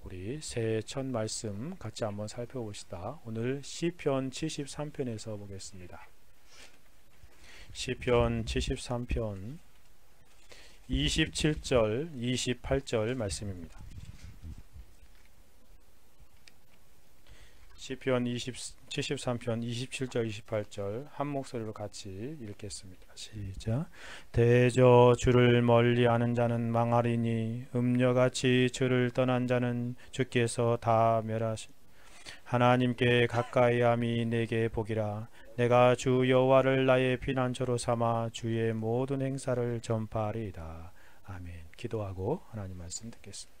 우리 새해 첫 말씀 같이 한번 살펴봅시다. 오늘 시편 73편에서 보겠습니다. 시편 73편 27절 28절 말씀입니다. 시편 73편 27절 28절 한 목소리로 같이 읽겠습니다. 시작. 대저 주를 멀리하는 자는 망하리니 음녀같이 주를 떠난 자는 주께서 다 멸하시. 하나님께 가까이함이 내게 복이라. 내가 주 여호와를 나의 피난처로 삼아 주의 모든 행사를 전파하리이다. 아멘. 기도하고 하나님 말씀 듣겠습니다.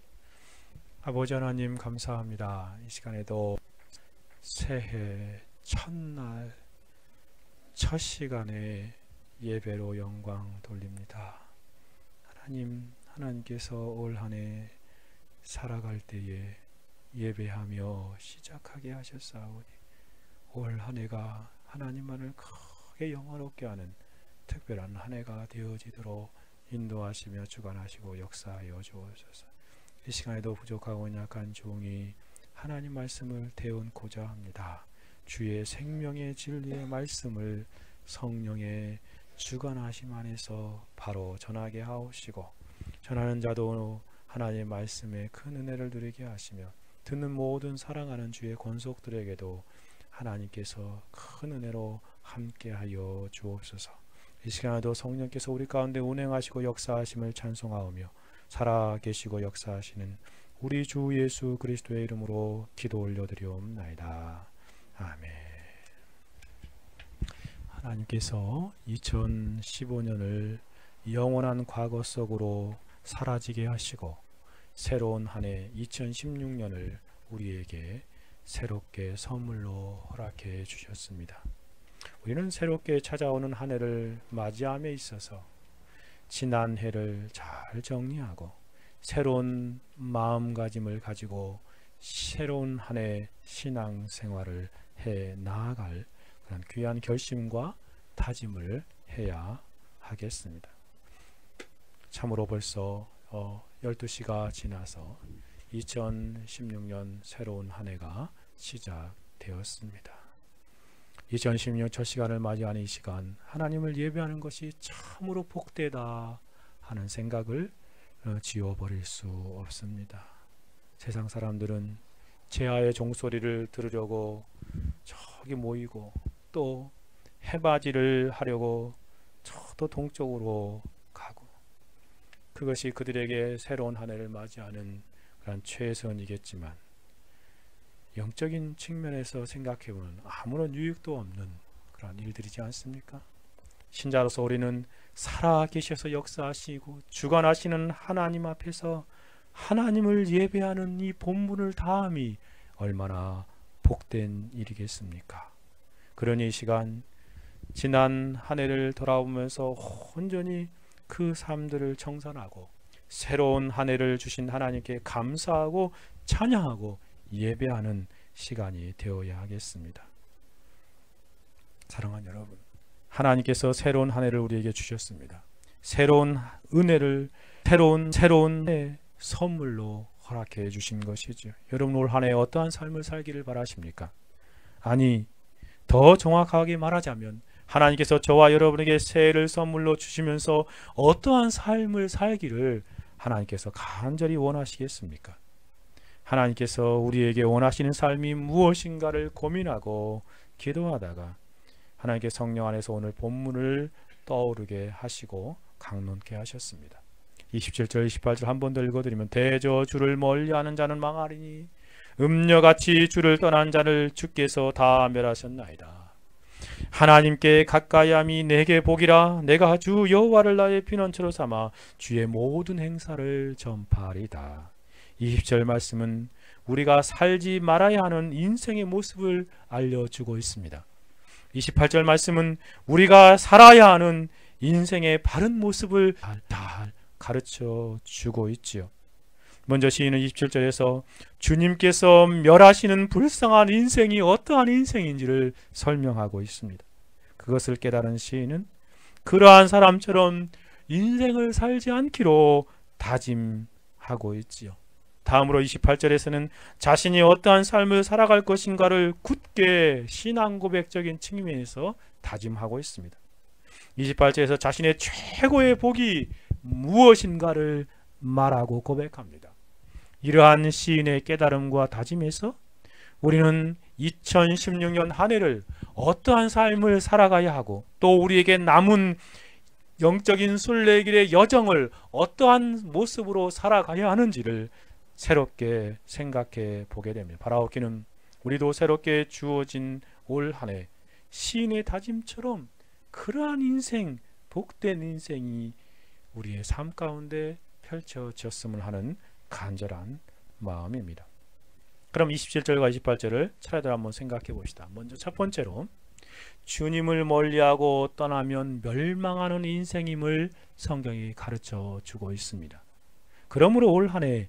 아버지 하나님 감사합니다. 이 시간에도 새해 첫날 첫 시간에 예배로 영광 돌립니다. 하나님께서 올 한 해 살아갈 때에 예배하며 시작하게 하셨사오니 올 한 해가 하나님만을 크게 영화롭게 하는 특별한 한 해가 되어지도록 인도하시며 주관하시고 역사하여 주옵소서. 이 시간에도 부족하고 약한 종이 하나님 말씀을 대언고자 합니다. 주의 생명의 진리의 말씀을 성령의 주관하심 안에서 바로 전하게 하옵시고 전하는 자도 하나님의 말씀에 큰 은혜를 누리게 하시며 듣는 모든 사랑하는 주의 권속들에게도 하나님께서 큰 은혜로 함께하여 주옵소서. 이 시간에도 성령께서 우리 가운데 운행하시고 역사하심을 찬송하오며 살아계시고 역사하시는 우리 주 예수 그리스도의 이름으로 기도 올려드리옵나이다. 아멘. 하나님께서 2015년을 영원한 과거 속으로 사라지게 하시고 새로운 한 해 2016년을 우리에게 새롭게 선물로 허락해 주셨습니다. 우리는 새롭게 찾아오는 한 해를 맞이함에 있어서 지난 해를 잘 정리하고 새로운 마음가짐을 가지고 새로운 한 해 신앙생활을 해 나아갈 그런 귀한 결심과 다짐을 해야 하겠습니다. 참으로 벌써 12시가 지나서 2016년 새로운 한 해가 시작되었습니다. 2016년 첫 시간을 맞이하는 이 시간, 하나님을 예배하는 것이 참으로 복되다 하는 생각을 지워버릴 수 없습니다. 세상 사람들은 제아의 종소리를 들으려고 저기 모이고 또 해맞이를 하려고 저도 동쪽으로 가고 그것이 그들에게 새로운 한 해를 맞이하는 그런 최선이겠지만 영적인 측면에서 생각해보면 아무런 유익도 없는 그런 일들이지 않습니까? 신자로서 우리는 살아계셔서 역사하시고 주관하시는 하나님 앞에서 하나님을 예배하는 이 본분을 다함이 얼마나 복된 일이겠습니까? 그러니 이 시간 지난 한 해를 돌아보면서 온전히 그 삶들을 청산하고 새로운 한 해를 주신 하나님께 감사하고 찬양하고 예배하는 시간이 되어야 하겠습니다. 사랑하는 여러분, 하나님께서 새로운 한 해를 우리에게 주셨습니다. 새로운 은혜를 새로운 해 선물로 허락해 주신 것이죠. 여러분 올 한 해 어떠한 삶을 살기를 바라십니까? 아니, 더 정확하게 말하자면 하나님께서 저와 여러분에게 새해를 선물로 주시면서 어떠한 삶을 살기를 하나님께서 간절히 원하시겠습니까? 하나님께서 우리에게 원하시는 삶이 무엇인가를 고민하고 기도하다가 하나님께 성령 안에서 오늘 본문을 떠오르게 하시고 강론케 하셨습니다. 27절 28절 한 번 더 읽어드리면 대저 주를 멀리하는 자는 망하리니 음녀같이 주를 떠난 자를 주께서 다 멸하셨나이다. 하나님께 가까이함이 내게 복이라. 내가 주 여호와를 나의 피난처로 삼아 주의 모든 행사를 전파하리다. 20절 말씀은 우리가 살지 말아야 하는 인생의 모습을 알려주고 있습니다. 28절 말씀은 우리가 살아야 하는 인생의 바른 모습을 다 가르쳐 주고 있지요. 먼저 시인은 27절에서 주님께서 멸하시는 불쌍한 인생이 어떠한 인생인지를 설명하고 있습니다. 그것을 깨달은 시인은 그러한 사람처럼 인생을 살지 않기로 다짐하고 있지요. 다음으로 28절에서는 자신이 어떠한 삶을 살아갈 것인가를 굳게 신앙 고백적인 측면에서 다짐하고 있습니다. 28절에서 자신의 최고의 복이 무엇인가를 말하고 고백합니다. 이러한 시인의 깨달음과 다짐에서 우리는 2016년 한 해를 어떠한 삶을 살아가야 하고 또 우리에게 남은 영적인 순례길의 여정을 어떠한 모습으로 살아가야 하는지를 새롭게 생각해 보게 됩니다. 바라옵기는 우리도 새롭게 주어진 올 한 해 시인의 다짐처럼 그러한 인생, 복된 인생이 우리의 삶 가운데 펼쳐졌음을 하는 간절한 마음입니다. 그럼 27절과 28절을 차례대로 한번 생각해 봅시다. 먼저 첫 번째로 주님을 멀리하고 떠나면 멸망하는 인생임을 성경이 가르쳐 주고 있습니다. 그러므로 올 한 해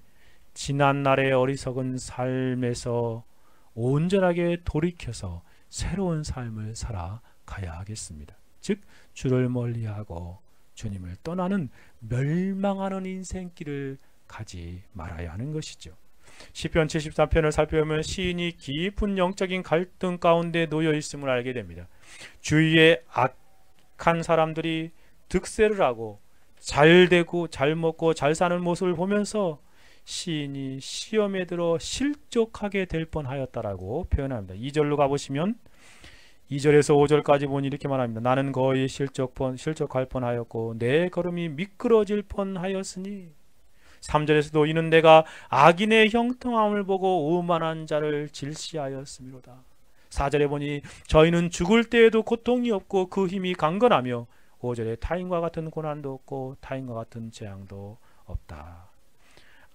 지난날의 어리석은 삶에서 온전하게 돌이켜서 새로운 삶을 살아가야 하겠습니다. 즉 주를 멀리하고 주님을 떠나는 멸망하는 인생길을 가지 말아야 하는 것이죠. 시편 74편을 살펴보면 시인이 깊은 영적인 갈등 가운데 놓여 있음을 알게 됩니다. 주위에 악한 사람들이 득세를 하고 잘 되고 잘 먹고 잘 사는 모습을 보면서 시인이 시험에 들어 실족하게 될 뻔하였다라고 표현합니다. 2절로 가보시면 2절에서 5절까지 보니 이렇게 말합니다. 나는 거의 실족할 뻔하였고 내 걸음이 미끄러질 뻔하였으니 3절에서도 이는 내가 악인의 형통함을 보고 오만한 자를 질시하였음이로다. 4절에 보니 저희는 죽을 때에도 고통이 없고 그 힘이 강건하며 5절에 타인과 같은 고난도 없고 타인과 같은 재앙도 없다.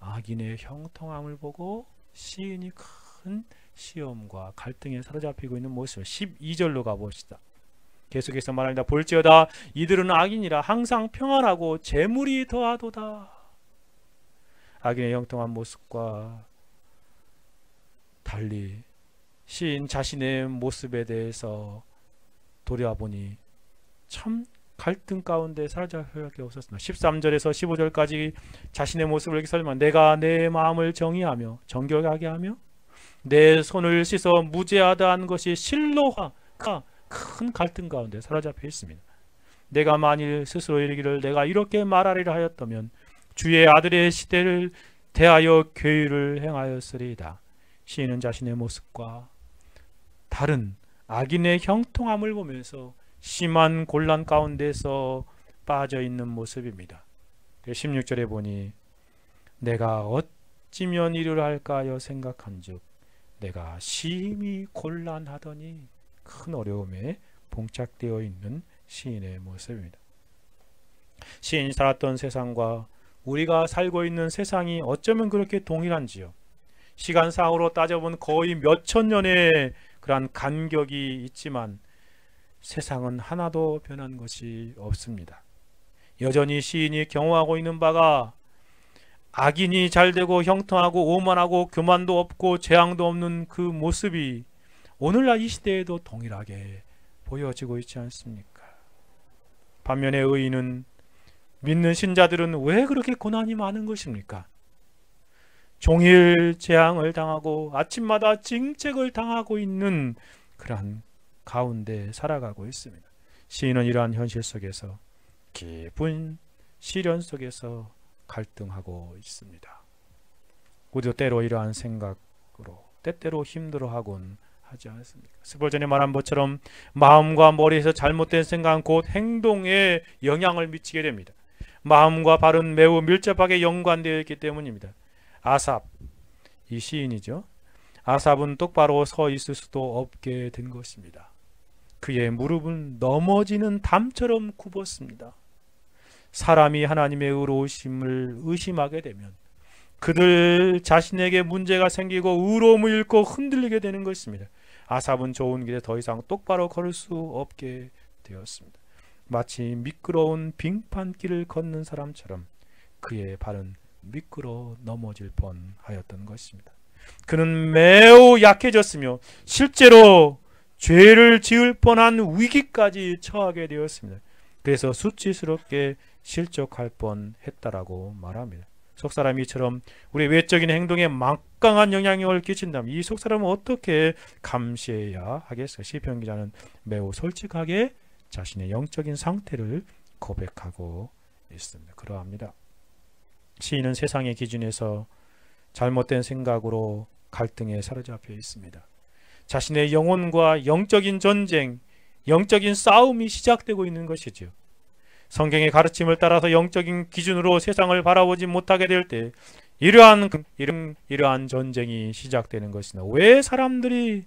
악인의 형통함을 보고 시인이 큰 시험과 갈등에 사로잡히고 있는 모습을 12절로 가봅시다. 계속해서 말합니다. 볼지어다 이들은 악인이라 항상 평안하고 재물이 더하도다. 악인의 형통한 모습과 달리 시인 자신의 모습에 대해서 돌아보니 참 갈등 가운데 사로잡힐 수밖에 없었습니다. 13절에서 15절까지 자신의 모습을 이렇게 설명합니다. 내가 내 마음을 정의하며 정결하게 하며 내 손을 씻어 무죄하다 한 것이 실로가 큰 갈등 가운데 사로잡혀 있습니다. 내가 만일 스스로 이르기를 내가 이렇게 말하리라 하였다면 주의 아들의 시대를 대하여 괴유를 행하였으리이다. 시인은 자신의 모습과 다른 악인의 형통함을 보면서 심한 곤란 가운데서 빠져 있는 모습입니다. 16절에 보니 내가 어찌면 이르라 할까 하여 생각한즉 내가 심히 곤란하더니 큰 어려움에 봉착되어 있는 시인의 모습입니다. 시인이 살았던 세상과 우리가 살고 있는 세상이 어쩌면 그렇게 동일한지요. 시간상으로 따져보면 거의 몇천 년의 그러한 간격이 있지만 세상은 하나도 변한 것이 없습니다. 여전히 시인이 경험하고 있는 바가 악인이 잘되고 형통하고 오만하고 교만도 없고 재앙도 없는 그 모습이 오늘날 이 시대에도 동일하게 보여지고 있지 않습니까? 반면에 의인은 믿는 신자들은 왜 그렇게 고난이 많은 것입니까? 종일 재앙을 당하고 아침마다 징책을 당하고 있는 그러한 가운데 살아가고 있습니다. 시인은 이러한 현실 속에서 깊은 시련 속에서 갈등하고 있습니다. 우리도 때로 이러한 생각으로 때때로 힘들어하곤 하지 않습니까? 스펄전이 말한 것처럼 마음과 머리에서 잘못된 생각은 곧 행동에 영향을 미치게 됩니다. 마음과 발은 매우 밀접하게 연관되어 있기 때문입니다. 아삽, 이 시인이죠. 아삽은 똑바로 서 있을 수도 없게 된 것입니다. 그의 무릎은 넘어지는 담처럼 굽었습니다. 사람이 하나님의 의로우심을 의심하게 되면 그들 자신에게 문제가 생기고 의로움을 잃고 흔들리게 되는 것입니다. 아삽은 좋은 길에 더 이상 똑바로 걸을 수 없게 되었습니다. 마치 미끄러운 빙판길을 걷는 사람처럼 그의 발은 미끄러 넘어질 뻔하였던 것입니다. 그는 매우 약해졌으며 실제로 죄를 지을 뻔한 위기까지 처하게 되었습니다. 그래서 수치스럽게 실족할 뻔했다라고 말합니다. 속사람이 이처럼 우리 외적인 행동에 막강한 영향력을 끼친다면 이 속사람은 어떻게 감시해야 하겠어요? 시편 기자는 매우 솔직하게 자신의 영적인 상태를 고백하고 있습니다. 그러합니다. 시인은 세상의 기준에서 잘못된 생각으로 갈등에 사로잡혀 있습니다. 자신의 영혼과 영적인 전쟁, 영적인 싸움이 시작되고 있는 것이죠. 성경의 가르침을 따라서 영적인 기준으로 세상을 바라보지 못하게 될 때 이러한 전쟁이 시작되는 것이나 왜 사람들이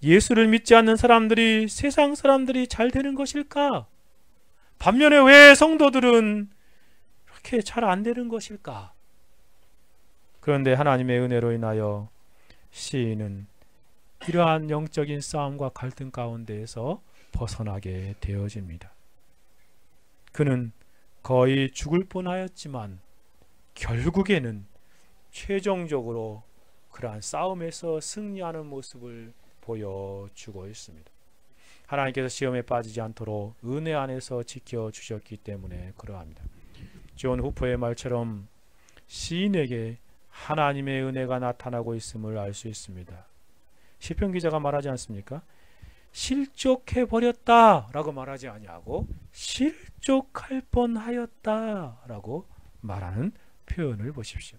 예수를 믿지 않는 사람들이 세상 사람들이 잘 되는 것일까? 반면에 왜 성도들은 이렇게 잘 안 되는 것일까? 그런데 하나님의 은혜로 인하여 시인은 이러한 영적인 싸움과 갈등 가운데에서 벗어나게 되어집니다. 그는 거의 죽을 뻔하였지만 결국에는 최종적으로 그러한 싸움에서 승리하는 모습을 보여주고 있습니다. 하나님께서 시험에 빠지지 않도록 은혜 안에서 지켜주셨기 때문에 그러합니다. 존 후퍼의 말처럼 시인에게 하나님의 은혜가 나타나고 있음을 알 수 있습니다. 시편 기자가 말하지 않습니까? 실족해 버렸다 라고 말하지 아니하고 실족할 뻔하였다 라고 말하는 표현을 보십시오.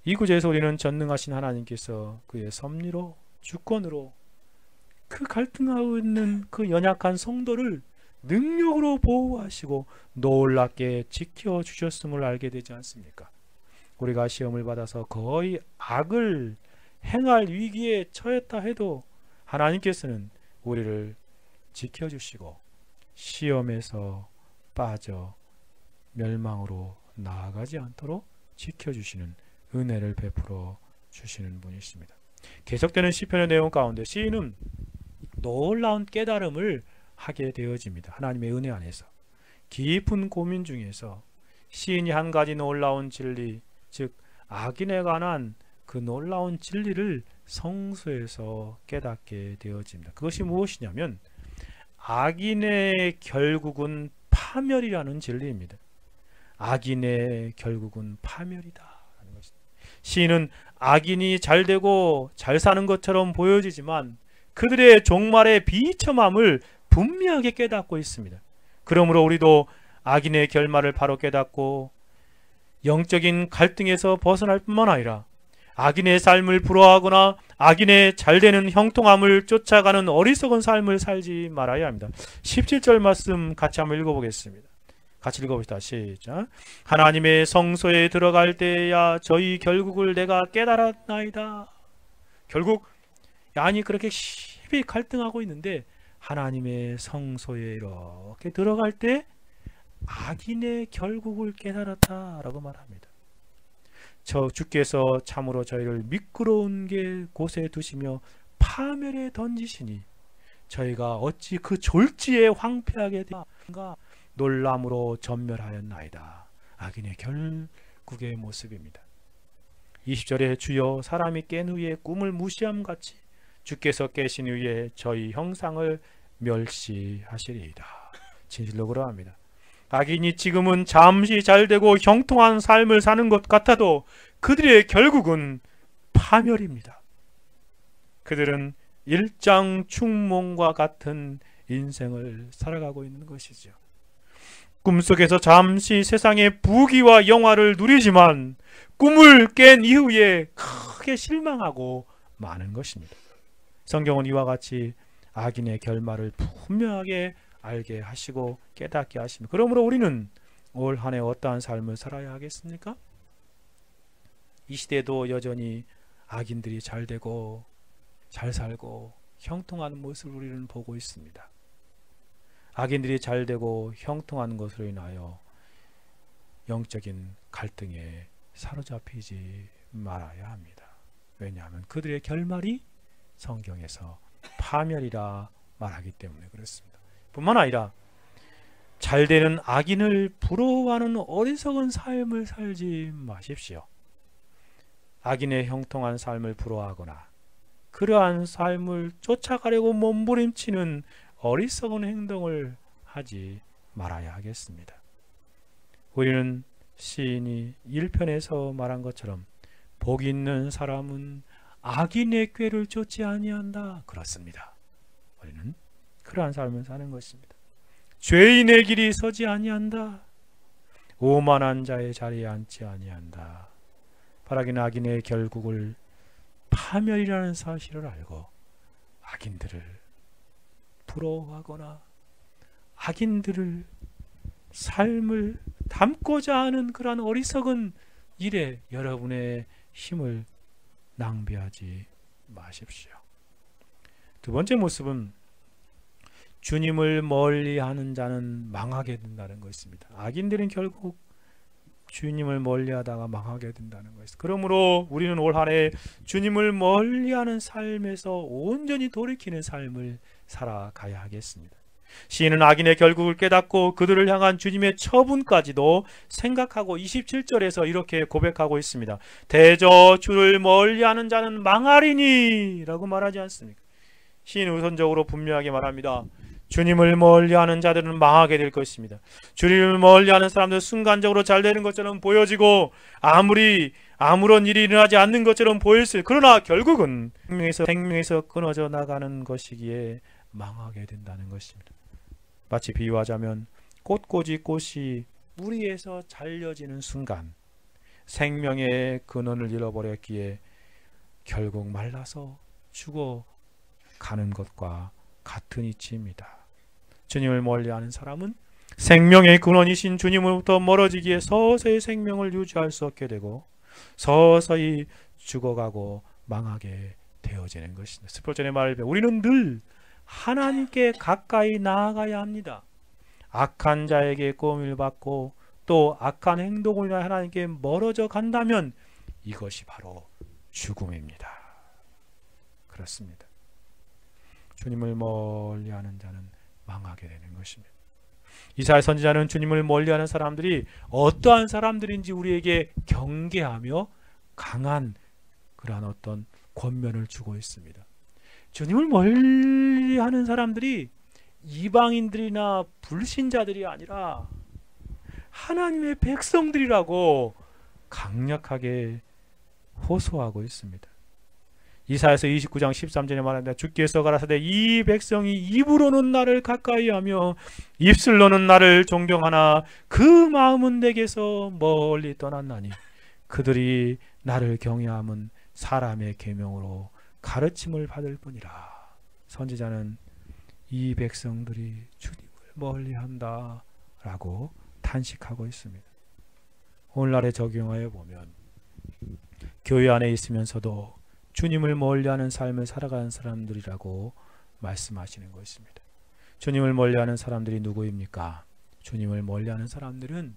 이 구절에서 우리는 전능하신 하나님께서 그의 섭리로 주권으로 그 갈등하고 있는 그 연약한 성도를 능력으로 보호하시고 놀랍게 지켜주셨음을 알게 되지 않습니까? 우리가 시험을 받아서 거의 악을 행할 위기에 처했다 해도 하나님께서는 우리를 지켜주시고 시험에서 빠져 멸망으로 나아가지 않도록 지켜주시는 은혜를 베풀어 주시는 분이십니다. 계속되는 시편의 내용 가운데 시인은 놀라운 깨달음을 하게 되어집니다. 하나님의 은혜 안에서 깊은 고민 중에서 시인이 한 가지 놀라운 진리, 즉 악인에 관한 그 놀라운 진리를 성서에서 깨닫게 되어집니다. 그것이 무엇이냐면 악인의 결국은 파멸이라는 진리입니다. 악인의 결국은 파멸이다. 시인은 악인이 잘되고 잘 사는 것처럼 보여지지만 그들의 종말의 비참함을 분명하게 깨닫고 있습니다. 그러므로 우리도 악인의 결말을 바로 깨닫고 영적인 갈등에서 벗어날 뿐만 아니라 악인의 삶을 부러워하거나 악인의 잘되는 형통함을 쫓아가는 어리석은 삶을 살지 말아야 합니다. 17절 말씀 같이 한번 읽어보겠습니다. 같이 읽어봅시다. 시작. 하나님의 성소에 들어갈 때야 저희 결국을 내가 깨달았나이다. 결국 아니 그렇게 시비 갈등하고 있는데 하나님의 성소에 이렇게 들어갈 때 악인의 결국을 깨달았다라고 말합니다. 주께서 참으로 저희를 미끄러운 곳에 두시며 파멸에 던지시니 저희가 어찌 그 졸지에 황폐하게 되는가 놀람으로 전멸하였나이다. 악인의 결국의 모습입니다. 20절에 주여 사람이 깬 후에 꿈을 무시함같이 주께서 깨신 후에 저희 형상을 멸시하시리이다. 진실로 그러합니다. 악인이 지금은 잠시 잘되고 형통한 삶을 사는 것 같아도 그들의 결국은 파멸입니다. 그들은 일장춘몽과 같은 인생을 살아가고 있는 것이죠. 꿈속에서 잠시 세상의 부귀와 영화를 누리지만 꿈을 깬 이후에 크게 실망하고 마는 것입니다. 성경은 이와 같이 악인의 결말을 분명하게 알게 하시고 깨닫게 하십니다. 그러므로 우리는 올 한 해 어떠한 삶을 살아야 하겠습니까? 이 시대도 여전히 악인들이 잘되고 잘 살고 형통하는 모습을 우리는 보고 있습니다. 악인들이 잘되고 형통하는 것으로 인하여 영적인 갈등에 사로잡히지 말아야 합니다. 왜냐하면 그들의 결말이 성경에서 파멸이라 말하기 때문에 그렇습니다. 뿐만 아니라 잘되는 악인을 부러워하는 어리석은 삶을 살지 마십시오. 악인의 형통한 삶을 부러워하거나 그러한 삶을 쫓아가려고 몸부림치는 어리석은 행동을 하지 말아야 하겠습니다. 우리는 시인이 1편에서 말한 것처럼 복 있는 사람은 악인의 꾀를 쫓지 아니한다. 그렇습니다. 우리는 그러한 삶을 사는 것입니다. 죄인의 길이 서지 아니한다. 오만한 자의 자리에 앉지 아니한다. 바라기는 악인의 결국을 파멸이라는 사실을 알고 악인들을 부러워하거나 악인들을 삶을 담고자 하는 그러한 어리석은 일에 여러분의 힘을 낭비하지 마십시오. 두 번째 모습은 주님을 멀리하는 자는 망하게 된다는 것입니다. 악인들은 결국 주님을 멀리하다가 망하게 된다는 것입니다. 그러므로 우리는 올 한 해 주님을 멀리하는 삶에서 온전히 돌이키는 삶을 살아가야 하겠습니다. 시인은 악인의 결국을 깨닫고 그들을 향한 주님의 처분까지도 생각하고 27절에서 이렇게 고백하고 있습니다. 대저 주를 멀리하는 자는 망하리니 라고 말하지 않습니까? 시인은 우선적으로 분명하게 말합니다. 주님을 멀리하는 자들은 망하게 될 것입니다. 주님을 멀리하는 사람들은 순간적으로 잘 되는 것처럼 보여지고 아무런 일이 일어나지 않는 것처럼 보일수, 그러나 결국은 생명에서 끊어져 나가는 것이기에 망하게 된다는 것입니다. 마치 비유하자면 꽃꽂이 꽃이 뿌리에서 잘려지는 순간 생명의 근원을 잃어버렸기에 결국 말라서 죽어가는 것과 같은 이치입니다. 주님을 멀리하는 사람은 생명의 근원이신 주님으로부터 멀어지기에 서서히 생명을 유지할 수 없게 되고 서서히 죽어가고 망하게 되어지는 것입니다. 스포전의 말을 우리는 늘 하나님께 가까이 나아가야 합니다. 악한 자에게 꼬임을 받고 또 악한 행동을 위하여 하나님께 멀어져 간다면 이것이 바로 죽음입니다. 그렇습니다. 주님을 멀리하는 자는 망하게 되는 것입니다. 이사야 선지자는 주님을 멀리하는 사람들이 어떠한 사람들인지 우리에게 경계하며 강한 그러한 어떤 권면을 주고 있습니다. 주님을 멀리하는 사람들이 이방인들이나 불신자들이 아니라 하나님의 백성들이라고 강력하게 호소하고 있습니다. 이사야서 29장 13절에 말합니다. 주께서 가라사대 이 백성이 입으로는 나를 가까이하며 입술로는 나를 존경하나 그 마음은 내게서 멀리 떠났나니 그들이 나를 경외함은 사람의 계명으로 가르침을 받을 뿐이라. 선지자는 이 백성들이 주님을 멀리한다 라고 탄식하고 있습니다. 오늘날에 적용하여 보면 교회 안에 있으면서도 주님을 멀리하는 삶을 살아가는 사람들이라고 말씀하시는 것입니다. 주님을 멀리하는 사람들이 누구입니까? 주님을 멀리하는 사람들은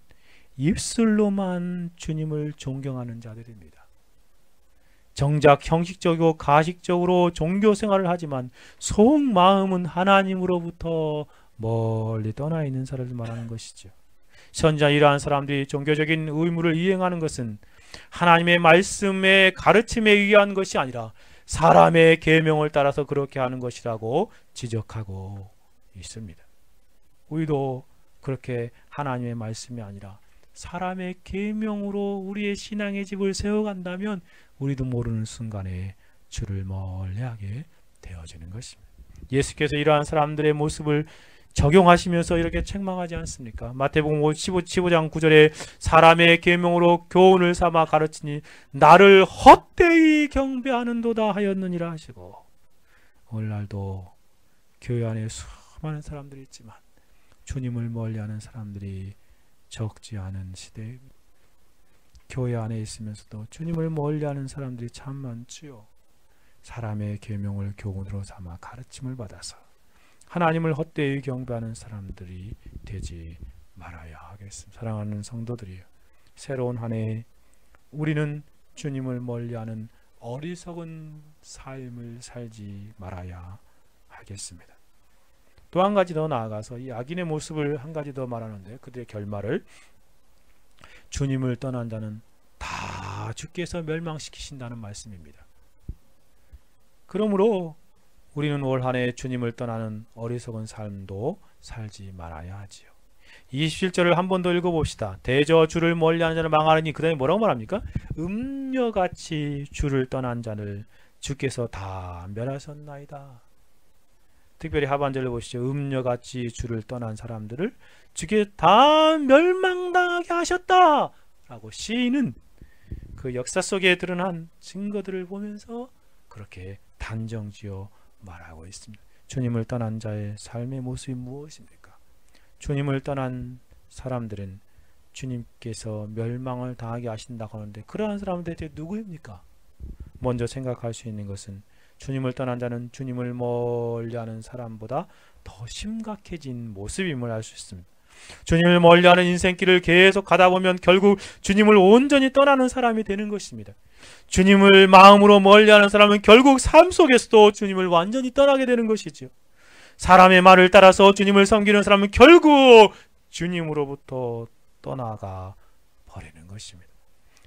입술로만 주님을 존경하는 자들입니다. 정작 형식적이고 가식적으로 종교 생활을 하지만 속마음은 하나님으로부터 멀리 떠나 있는 사람을 말하는 것이죠. 선지자 이러한 사람들이 종교적인 의무를 이행하는 것은 하나님의 말씀의 가르침에 의한 것이 아니라 사람의 계명을 따라서 그렇게 하는 것이라고 지적하고 있습니다. 우리도 그렇게 하나님의 말씀이 아니라 사람의 계명으로 우리의 신앙의 집을 세워간다면 우리도 모르는 순간에 주를 멀리하게 되어지는 것입니다. 예수께서 이러한 사람들의 모습을 적용하시면서 이렇게 책망하지 않습니까? 마태복음 15장 9절에 사람의 계명으로 교훈을 삼아 가르치니 나를 헛되이 경배하는도다 하였느니라 하시고, 오늘날도 교회 안에 수많은 사람들이 있지만 주님을 멀리하는 사람들이 적지 않은 시대입니다. 교회 안에 있으면서도 주님을 멀리하는 사람들이 참 많지요. 사람의 계명을 교훈으로 삼아 가르침을 받아서 하나님을 헛되이 경배하는 사람들이 되지 말아야 하겠습니다. 사랑하는 성도들이요, 새로운 한 해 우리는 주님을 멀리하는 어리석은 삶을 살지 말아야 하겠습니다. 또 한 가지 더 나아가서 이 악인의 모습을 한 가지 더 말하는데, 그들의 결말을 주님을 떠난 자는 다 주께서 멸망시키신다는 말씀입니다. 그러므로 우리는 올 한 해 주님을 떠나는 어리석은 삶도 살지 말아야 하지요. 27절을 한 번 더 읽어봅시다. 대저 주를 멀리하는 자를 망하느니, 그 다음에 뭐라고 말합니까? 음녀같이 주를 떠난 자를 주께서 다 멸하셨나이다. 특별히 하반절을 보시죠. 음녀같이 주를 떠난 사람들을 주께서 다 멸망당하게 하셨다 라고 시인은 그 역사 속에 드러난 증거들을 보면서 그렇게 단정지어 말하고 있습니다. 주님을 떠난 자의 삶의 모습이 무엇입니까? 주님을 떠난 사람들은 주님께서 멸망을 당하게 하신다고 하는데, 그러한 사람들이 대체 누구입니까? 먼저 생각할 수 있는 것은 주님을 떠난 자는 주님을 멀리하는 사람보다 더 심각해진 모습임을 알 수 있습니다. 주님을 멀리하는 인생길을 계속 가다 보면 결국 주님을 온전히 떠나는 사람이 되는 것입니다. 주님을 마음으로 멀리하는 사람은 결국 삶 속에서도 주님을 완전히 떠나게 되는 것이지요. 사람의 말을 따라서 주님을 섬기는 사람은 결국 주님으로부터 떠나가 버리는 것입니다.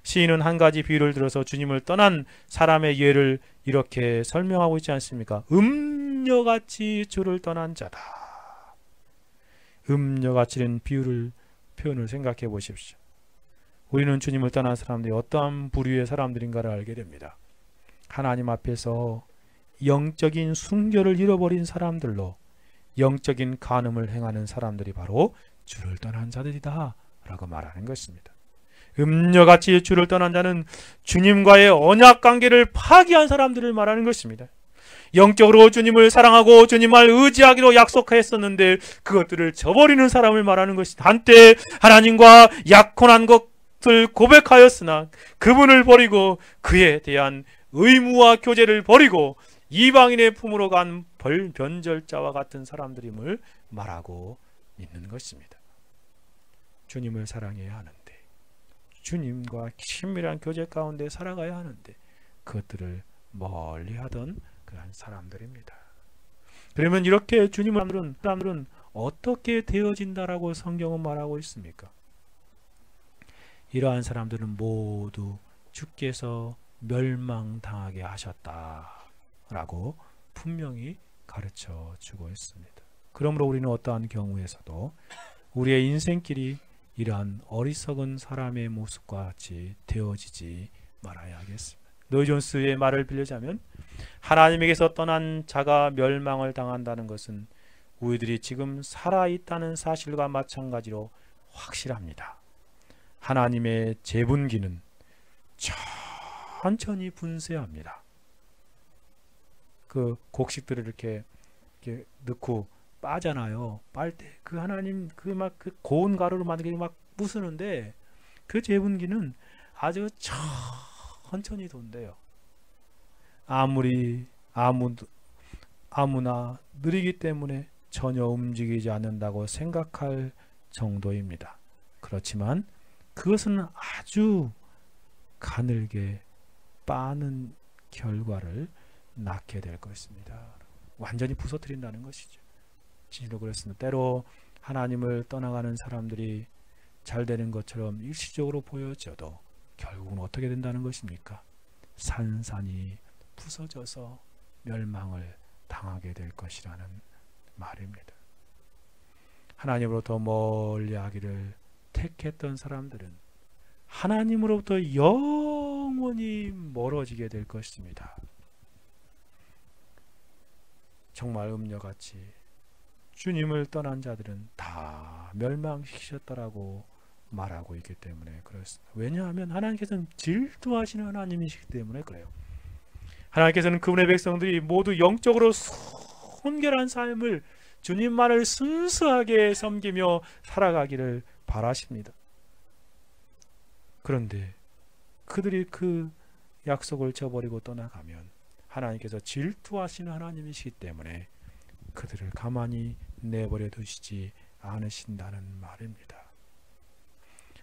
시인은 한 가지 비유를 들어서 주님을 떠난 사람의 예를 이렇게 설명하고 있지 않습니까? 음녀같이 주를 떠난 자다. 음녀같이는 표현을 생각해 보십시오. 우리는 주님을 떠난 사람들이 어떠한 부류의 사람들인가를 알게 됩니다. 하나님 앞에서 영적인 순결을 잃어버린 사람들로 영적인 간음을 행하는 사람들이 바로 주를 떠난 자들이다 라고 말하는 것입니다. 음녀같이 주를 떠난 자는 주님과의 언약관계를 파기한 사람들을 말하는 것입니다. 영적으로 주님을 사랑하고 주님을 의지하기로 약속했었는데 그것들을 저버리는 사람을 말하는 것이다. 한때 하나님과 약혼한 것을 고백하였으나 그분을 버리고 그에 대한 의무와 교제를 버리고 이방인의 품으로 간 변절자와 같은 사람들임을 말하고 있는 것입니다. 주님을 사랑해야 하는데, 주님과 친밀한 교제 가운데 살아가야 하는데 그것들을 멀리하던 그런 사람들입니다. 그러면 이렇게 주님을 사람들은 어떻게 되어진다라고 성경은 말하고 있습니까? 이러한 사람들은 모두 주께서 멸망당하게 하셨다라고 분명히 가르쳐 주고 있습니다. 그러므로 우리는 어떠한 경우에서도 우리의 인생길이 이러한 어리석은 사람의 모습과 같이 되어지지 말아야 하겠습니다. 노이 존스의 말을 빌리자면, 하나님에게서 떠난 자가 멸망을 당한다는 것은 우리들이 지금 살아있다는 사실과 마찬가지로 확실합니다. 하나님의 재분기는 천천히 분쇄합니다. 그 곡식들을 이렇게 넣고 빠잖아요. 빨 때 그 하나님 그 고운 가루로 만들게 막 부수는데 그 재분기는 아주 천천히 돈대요. 아무나 느리기 때문에 전혀 움직이지 않는다고 생각할 정도입니다. 그렇지만 그것은 아주 가늘게 빠는 결과를 낳게 될 것입니다. 완전히 부서뜨린다는 것이죠. 진실로 그렇습니다. 때로 하나님을 떠나가는 사람들이 잘 되는 것처럼 일시적으로 보여져도 결국은 어떻게 된다는 것입니까? 산산이 부서져서 멸망을 당하게 될 것이라는 말입니다. 하나님으로부터 멀리하기를 택했던 사람들은 하나님으로부터 영원히 멀어지게 될 것입니다. 정말 음녀같이 주님을 떠난 자들은 다 멸망시키셨다라고 말하고 있기 때문에 그렇습니다. 왜냐하면 하나님께서는 질투하시는 하나님이시기 때문에 그래요. 하나님께서는 그분의 백성들이 모두 영적으로 순결한 삶을, 주님만을 순수하게 섬기며 살아가기를 바라십니다. 그런데 그들이 그 약속을 저버리고 떠나가면 하나님께서 질투하시는 하나님이시기 때문에 그들을 가만히 내버려 두시지 않으신다는 말입니다.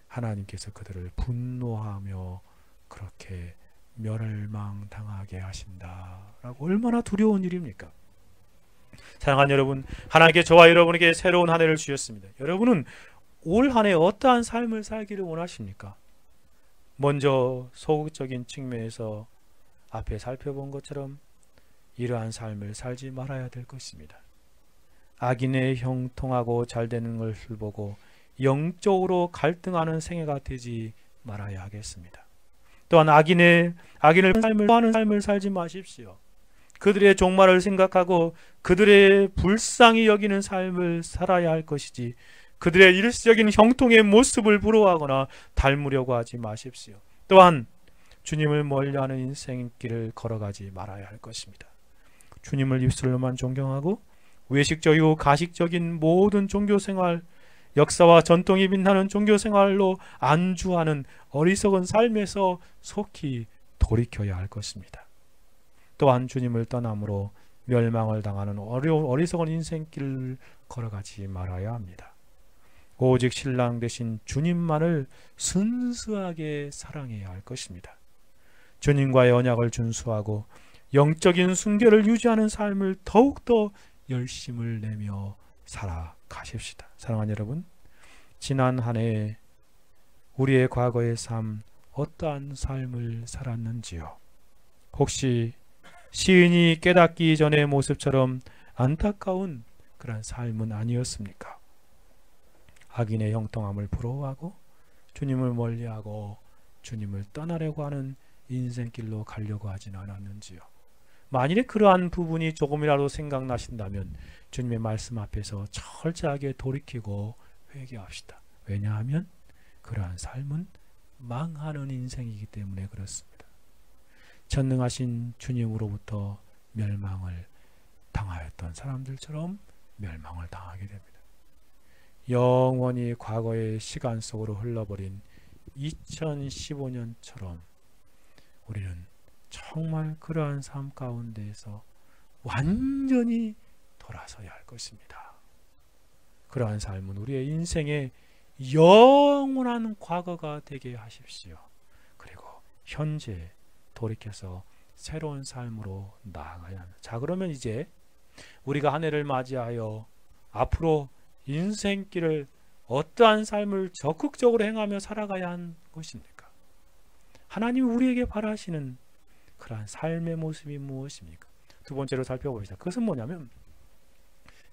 하나님께서 그들을 분노하며 그렇게 멸망당하게 하신다라고 얼마나 두려운 일입니까? 사랑하는 여러분, 하나님께 저와 여러분에게 새로운 한 해를 주셨습니다. 여러분은 올 한 해 어떠한 삶을 살기를 원하십니까? 먼저 소극적인 측면에서 앞에 살펴본 것처럼 이러한 삶을 살지 말아야 될 것입니다. 악인의 형통하고 잘되는 것을 보고 영적으로 갈등하는 생애가 되지 말아야 하겠습니다. 또한 악인을 좋아하는 삶을 살지 마십시오. 그들의 종말을 생각하고 그들의 불쌍히 여기는 삶을 살아야 할 것이지, 그들의 일시적인 형통의 모습을 부러워하거나 닮으려고 하지 마십시오. 또한 주님을 멀리하는 인생길을 걸어가지 말아야 할 것입니다. 주님을 입술로만 존경하고 외식적이고 가식적인 모든 종교생활, 역사와 전통이 빛나는 종교생활로 안주하는 어리석은 삶에서 속히 돌이켜야 할 것입니다. 또한 주님을 떠남으로 멸망을 당하는 어리석은 인생길을 걸어가지 말아야 합니다. 오직 신랑 되신 주님만을 순수하게 사랑해야 할 것입니다. 주님과의 언약을 준수하고 영적인 순결을 유지하는 삶을 더욱더 열심을 내며 살아가십시다. 사랑하는 여러분, 지난 한 해 우리의 과거의 삶, 어떠한 삶을 살았는지요? 혹시 시인이 깨닫기 전의 모습처럼 안타까운 그런 삶은 아니었습니까? 악인의 형통함을 부러워하고 주님을 멀리하고 주님을 떠나려고 하는 인생길로 가려고 하진 않았는지요? 만일에 그러한 부분이 조금이라도 생각나신다면 주님의 말씀 앞에서 철저하게 돌이키고 회개합시다. 왜냐하면 그러한 삶은 망하는 인생이기 때문에 그렇습니다. 전능하신 주님으로부터 멸망을 당하였던 사람들처럼 멸망을 당하게 됩니다. 영원히 과거의 시간 속으로 흘러버린 2015년처럼 우리는 정말 그러한 삶 가운데에서 완전히 돌아서야 할 것입니다. 그러한 삶은 우리의 인생의 영원한 과거가 되게 하십시오. 그리고 현재 돌이켜서 새로운 삶으로 나아가야 합니다. 자, 그러면 이제 우리가 한 해를 맞이하여 앞으로 인생길을 어떠한 삶을 적극적으로 행하며 살아가야 하는 것입니까? 하나님이 우리에게 바라시는 그러한 삶의 모습이 무엇입니까? 두 번째로 살펴봅시다. 그것은 뭐냐면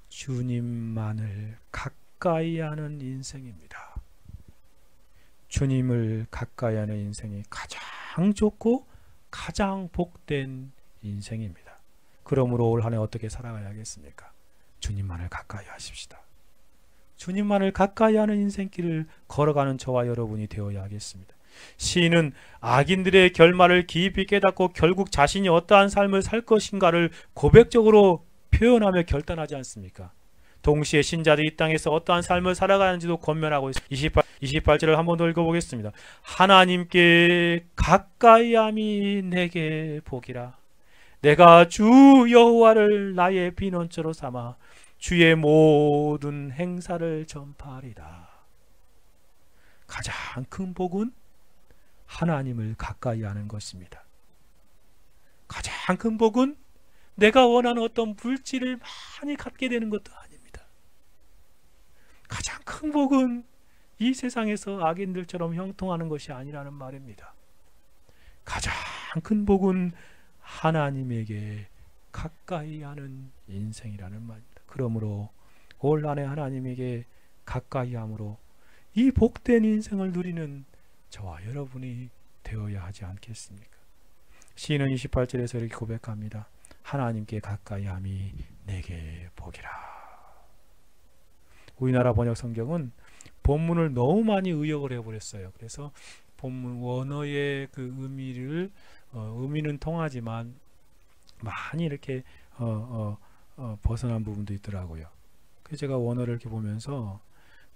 주님만을 가까이 하는 인생입니다. 주님을 가까이 하는 인생이 가장 좋고 가장 복된 인생입니다. 그러므로 올 한 해 어떻게 살아가야겠습니까? 주님만을 가까이 하십시다. 주님만을 가까이 하는 인생길을 걸어가는 저와 여러분이 되어야 하겠습니다. 시인은 악인들의 결말을 깊이 깨닫고 결국 자신이 어떠한 삶을 살 것인가를 고백적으로 표현하며 결단하지 않습니까? 동시에 신자들이 이 땅에서 어떠한 삶을 살아가는지도 권면하고 있습니다. 28절을 한 번 더 읽어보겠습니다. 하나님께 가까이함이 내게 복이라. 내가 주 여호와를 나의 피난처로 삼아 주의 모든 행사를 전파하리라. 가장 큰 복은 하나님을 가까이 하는 것입니다. 가장 큰 복은 내가 원하는 어떤 물질을 많이 갖게 되는 것도 아닙니다. 가장 큰 복은 이 세상에서 악인들처럼 형통하는 것이 아니라는 말입니다. 가장 큰 복은 하나님에게 가까이 하는 인생이라는 말입니다. 그러므로 올 한 해 하나님에게 가까이 함으로 이 복된 인생을 누리는 저와 여러분이 되어야 하지 않겠습니까? 시인은 28절에서 이렇게 고백합니다. 하나님께 가까이 함이 내게 복이라. 우리나라 번역 성경은 본문을 너무 많이 의역을 해버렸어요. 그래서 본문 원어의 그 의미는 통하지만 많이 이렇게 벗어난 부분도 있더라고요. 그래서 제가 원어를 이렇게 보면서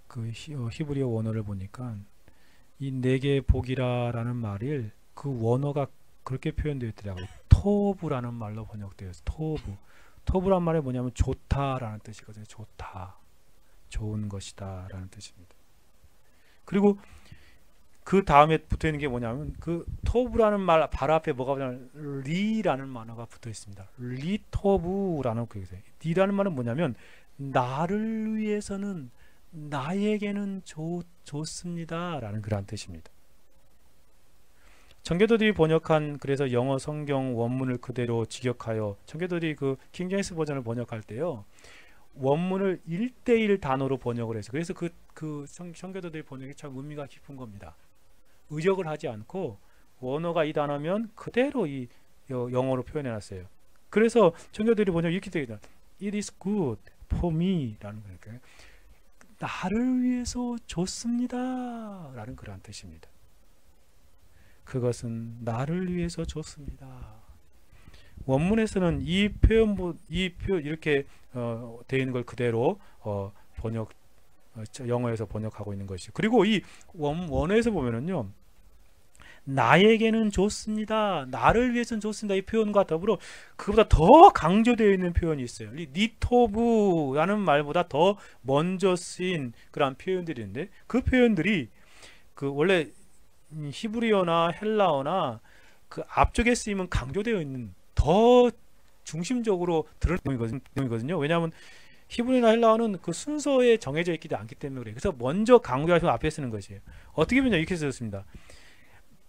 그 히브리어 원어를 보니까 이 내게 복이라라는 말을 그 원어가 그렇게 표현되어 있더라고요. 토브라는 말로 번역되어 있어요. 토브란 말이 뭐냐면 좋다라는 뜻이거든요. 좋다, 좋은 것이다 라는 뜻입니다. 그리고 그 다음에 붙어 있는 게 뭐냐면 그 토브라는 말 바로 앞에 뭐가 붙냐면 리라는 만화가 붙어 있습니다. 리토브라는 그 리라는 말은 뭐냐면 나를 위해서는 나에게는 좋습니다 라는 그런 뜻입니다. 청교도들이 번역한 그래서 영어 성경 원문을 그대로 직역하여 청교도들이 그 킹제임스 버전을 번역할 때요 원문을 1:1 단어로 번역을 해서 그래서 그 그 청교도들이 번역이 참 의미가 깊은 겁니다. 의역을 하지 않고 원어가 이 단어면 그대로 이 영어로 표현해 놨어요. 그래서 청교도들이 번역 이렇게 되어 있다. It is good for me 라는 거니까 나를 위해서 좋습니다 라는 그런 뜻입니다. 그것은 나를 위해서 좋습니다. 원문에서는 이 표현 이렇게 되어 있는 걸 그대로 영어에서 번역하고 있는 것이죠. 그리고 이 원어에서 보면은요, 나에게는 좋습니다, 나를 위해서는 좋습니다, 이 표현과 더불어 그보다 더 강조되어 있는 표현이 있어요. 이 니토브라는 말보다 더 먼저 쓰인 그런 표현들이 있는데, 그 표현들이 그 원래 히브리어나 헬라어나 그 앞쪽에 쓰이면 강조되어 있는 더 중심적으로 드러내는 내용이거든요. 왜냐하면 히브리나 헬라어는 그 순서에 정해져 있지 않기 때문에 그래요. 그래서 먼저 강조하시고 앞에 쓰는 것이에요. 어떻게 보면 이렇게 쓰였습니다.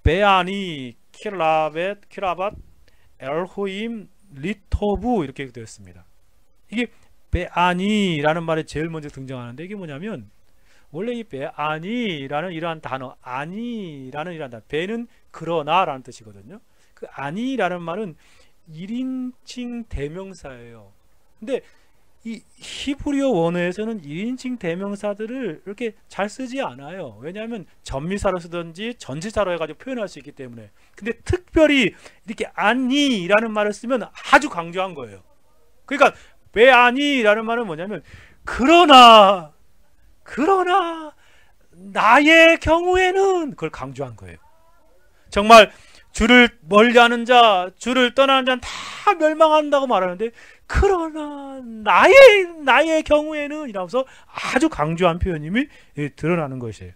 베아니 키라밧 엘호임 리토브 이렇게 되었습니다. 이게 베아니라는 말이 제일 먼저 등장하는데, 이게 뭐냐면 원래 이 베아니라는 이러한 단어, 아니라는 이러한 단어, 베는 그러나라는 뜻이거든요. 그 아니라는 말은 1인칭 대명사예요. 근데 이 히브리어 원어에서는 1인칭 대명사들을 이렇게 잘 쓰지 않아요. 왜냐하면 전미사로 쓰든지 전치사로 해가지고 표현할 수 있기 때문에. 근데 특별히 이렇게 아니라는 말을 쓰면 아주 강조한 거예요. 그러니까 베아니라는 말은 뭐냐면 그러나 나의 경우에는 그걸 강조한 거예요. 정말 주를 멀리하는 자, 주를 떠나는 자는 다 멸망한다고 말하는데, 그러나 나의 경우에는 이라면서 아주 강조한 표현임이 드러나는 것이에요.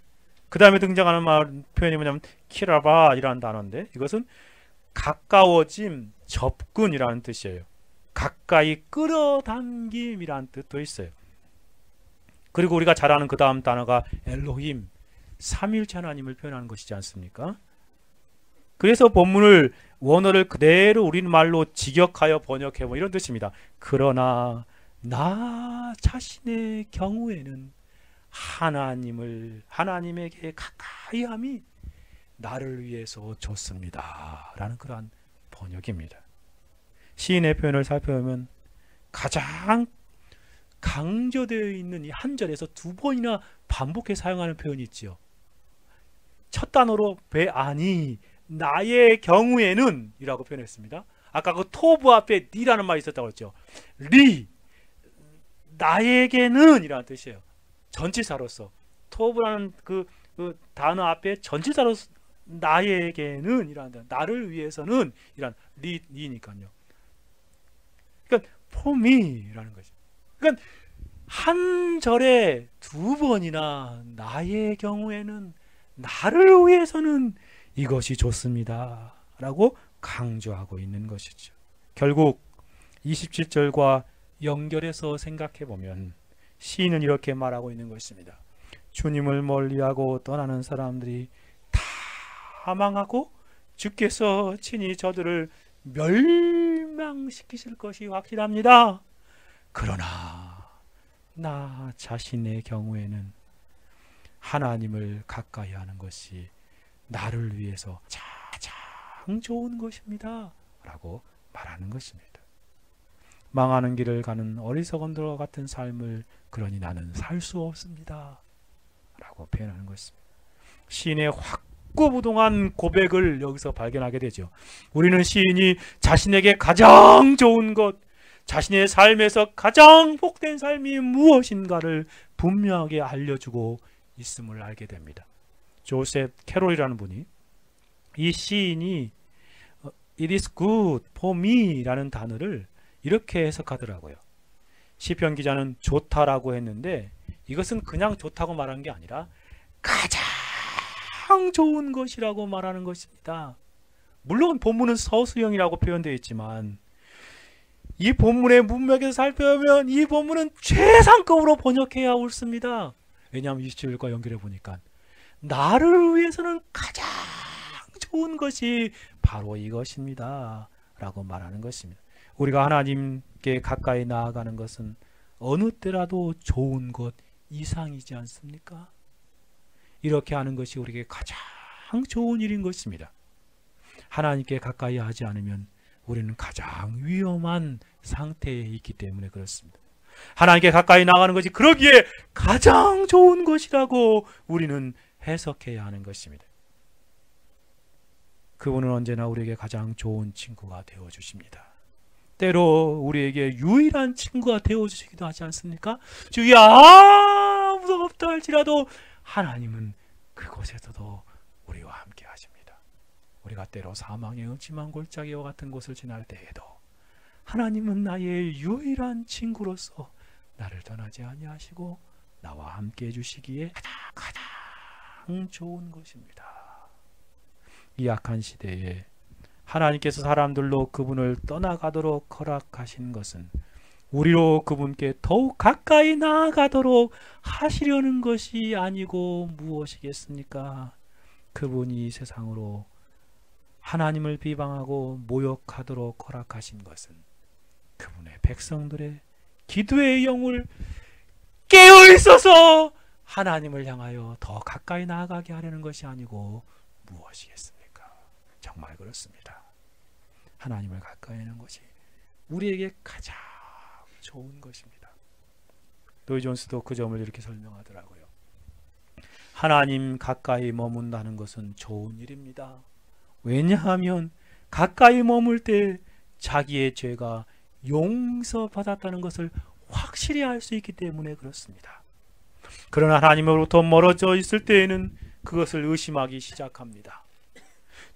그 다음에 등장하는 표현이 뭐냐면 키라바이라는 단어인데, 이것은 가까워짐, 접근이라는 뜻이에요. 가까이 끌어당김이라는 뜻도 있어요. 그리고 우리가 잘 아는 그 다음 단어가 엘로힘, 삼위일체 하나님을 표현하는 것이지 않습니까? 그래서 본문을 원어를 그대로 우리말로 직역하여 번역해 보면 이런 뜻입니다. 그러나 나 자신의 경우에는 하나님에게 가까이함이 나를 위해서 좋습니다 라는 그러한 번역입니다. 시인의 표현을 살펴보면 가장 강조되어 있는 이 한 절에서 두 번이나 반복해 사용하는 표현이 있죠. 첫 단어로 베아니, 나의 경우에는 이라고 표현했습니다. 아까 그 토브 앞에 니라는 말이 있었다고 했죠. 리, 나에게는 이라는 뜻이에요. 전치사로서 토브라는 그 단어 앞에 전치사로서 나에게는 이라는 단어, 나를 위해서는 이란 리니까요. 그러니까 for me라는 거죠. 그러니까 한 절에 두 번이나 나의 경우에는, 나를 위해서는 이것이 좋습니다 라고 강조하고 있는 것이죠. 결국 27절과 연결해서 생각해 보면 시인은 이렇게 말하고 있는 것입니다. 주님을 멀리하고 떠나는 사람들이 다 망하고 주께서 친히 저들을 멸망시키실 것이 확실합니다. 그러나 나 자신의 경우에는 하나님을 가까이 하는 것이 나를 위해서 가장 좋은 것입니다 라고 말하는 것입니다. 망하는 길을 가는 어리석은들과 같은 삶을 그러니 나는 살 수 없습니다 라고 표현하는 것입니다. 시인의 확고부동한 고백을 여기서 발견하게 되죠. 우리는 시인이 자신에게 가장 좋은 것, 자신의 삶에서 가장 복된 삶이 무엇인가를 분명하게 알려주고 있음을 알게 됩니다. 조셉 캐롤이라는 분이 이 시인이 It is good for me 라는 단어를 이렇게 해석하더라고요. 시편 기자는 좋다라고 했는데 이것은 그냥 좋다고 말한 게 아니라 가장 좋은 것이라고 말하는 것입니다. 물론 본문은 서수형이라고 표현되어 있지만 이 본문의 문맥에서 살펴보면 이 본문은 최상급으로 번역해야 옳습니다. 왜냐하면 27절과 연결해 보니까 나를 위해서는 가장 좋은 것이 바로 이것입니다 라고 말하는 것입니다. 우리가 하나님께 가까이 나아가는 것은 어느 때라도 좋은 것 이상이지 않습니까? 이렇게 하는 것이 우리에게 가장 좋은 일인 것입니다. 하나님께 가까이 하지 않으면 우리는 가장 위험한 상태에 있기 때문에 그렇습니다. 하나님께 가까이 나가는 것이 그러기에 가장 좋은 것이라고 우리는 해석해야 하는 것입니다. 그분은 언제나 우리에게 가장 좋은 친구가 되어주십니다. 때로 우리에게 유일한 친구가 되어주시기도 하지 않습니까? 주야 무섭다 할지라도 하나님은 그곳에서도 우리와 함께 하십니다. 우리가 때로 사망의 음침한 골짜기와 같은 곳을 지날 때에도 하나님은 나의 유일한 친구로서 나를 떠나지 아니하시고 나와 함께 해주시기에 가장 좋은 것입니다. 이 악한 시대에 하나님께서 사람들로 그분을 떠나가도록 허락하신 것은 우리로 그분께 더욱 가까이 나아가도록 하시려는 것이 아니고 무엇이겠습니까? 그분이 세상으로 하나님을 비방하고 모욕하도록 허락하신 것은 그분의 백성들의 기도의 영을 깨어 있어서 하나님을 향하여 더 가까이 나아가게 하려는 것이 아니고 무엇이겠습니까? 정말 그렇습니다. 하나님을 가까이 하는 것이 우리에게 가장 좋은 것입니다. 로이 존스도 그 점을 이렇게 설명하더라고요. 하나님 가까이 머문다는 것은 좋은 일입니다. 왜냐하면 가까이 머물 때 자기의 죄가 용서받았다는 것을 확실히 알 수 있기 때문에 그렇습니다. 그러나 하나님으로부터 멀어져 있을 때에는 그것을 의심하기 시작합니다.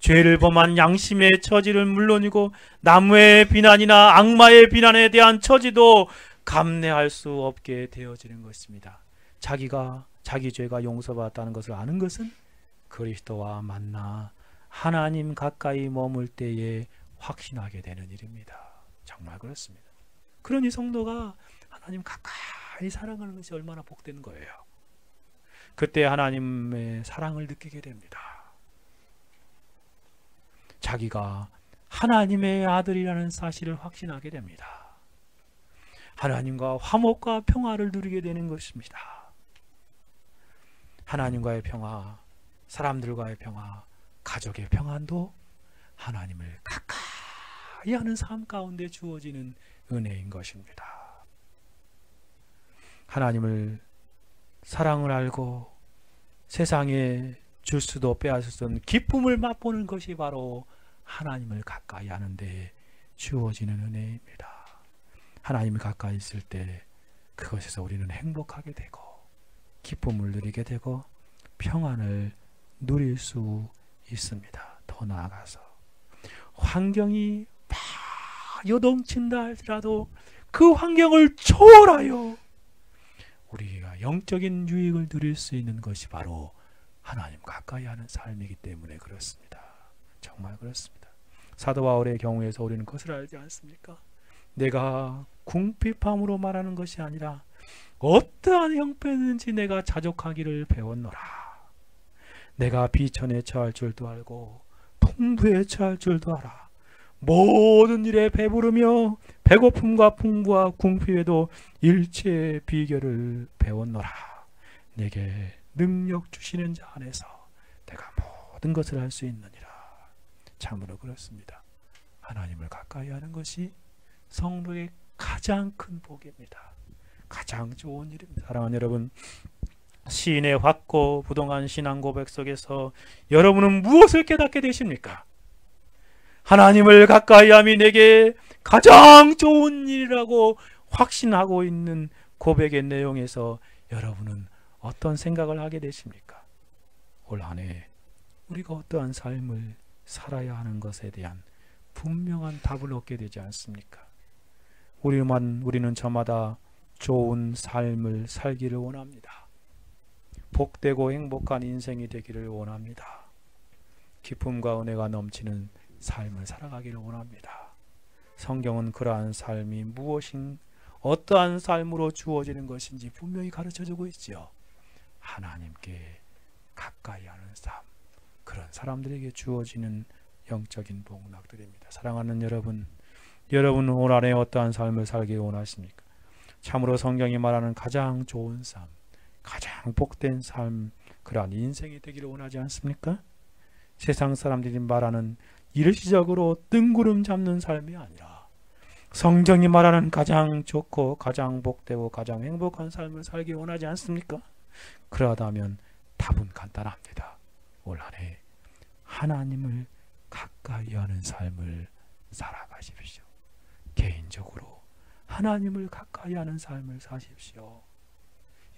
죄를 범한 양심의 처지를 물론이고 나무의 비난이나 악마의 비난에 대한 처지도 감내할 수 없게 되어지는 것입니다. 자기가 자기 죄가 용서받았다는 것을 아는 것은 그리스도와 만나 하나님 가까이 머물 때에 확신하게 되는 일입니다. 정말 그렇습니다. 그러니 성도가 하나님 가까이 사랑하는 것이 얼마나 복된 거예요. 그때 하나님의 사랑을 느끼게 됩니다. 자기가 하나님의 아들이라는 사실을 확신하게 됩니다. 하나님과 화목과 평화를 누리게 되는 것입니다. 하나님과의 평화, 사람들과의 평화, 가족의 평안도 하나님을 가까이 하는 삶 가운데 주어지는 은혜인 것입니다. 하나님을 사랑을 알고 세상에 줄 수도 빼앗을 수 없는 기쁨을 맛보는 것이 바로 하나님을 가까이 하는 데 주어지는 은혜입니다. 하나님을 가까이 있을 때 그것에서 우리는 행복하게 되고 기쁨을 누리게 되고 평안을 누릴 수 있습니다. 더 나아가서 환경이 막 요동친다 할지라도 그 환경을 초월하여 우리가 영적인 유익을 누릴 수 있는 것이 바로 하나님 가까이 하는 삶이기 때문에 그렇습니다. 정말 그렇습니다. 사도 바울의 경우에서 우리는 그것을 알지 않습니까? 내가 궁핍함으로 말하는 것이 아니라 어떠한 형편이든지 내가 자족하기를 배웠노라. 내가 비천에 처할 줄도 알고 풍부에 처할 줄도 알아. 모든 일에 배부르며 배고픔과 풍부와 궁핍에도 일체의 비결을 배웠노라. 내게 능력 주시는 자 안에서 내가 모든 것을 할 수 있느니라. 참으로 그렇습니다. 하나님을 가까이 하는 것이 성도의 가장 큰 복입니다. 가장 좋은 일입니다. 사랑하는 여러분, 시인의 확고 부동한 신앙 고백 속에서 여러분은 무엇을 깨닫게 되십니까? 하나님을 가까이 함이 내게 가장 좋은 일이라고 확신하고 있는 고백의 내용에서 여러분은 어떤 생각을 하게 되십니까? 올 한 해 우리가 어떠한 삶을 살아야 하는 것에 대한 분명한 답을 얻게 되지 않습니까? 우리는 저마다 좋은 삶을 살기를 원합니다. 복되고 행복한 인생이 되기를 원합니다. 기쁨과 은혜가 넘치는 삶을 살아가기를 원합니다. 성경은 그러한 삶이 어떠한 삶으로 주어지는 것인지 분명히 가르쳐주고 있지요. 하나님께 가까이 하는 삶, 그런 사람들에게 주어지는 영적인 복락들입니다. 사랑하는 여러분, 여러분은 올 한해 어떠한 삶을 살기 원하십니까? 참으로 성경이 말하는 가장 좋은 삶, 가장 복된 삶, 그러한 인생이 되기를 원하지 않습니까? 세상 사람들이 말하는 일시적으로 뜬구름 잡는 삶이 아니라 성경이 말하는 가장 좋고 가장 복되고 가장 행복한 삶을 살기 원하지 않습니까? 그러다면 답은 간단합니다. 올 한 해 하나님을 가까이 하는 삶을 살아가십시오. 개인적으로 하나님을 가까이 하는 삶을 사십시오.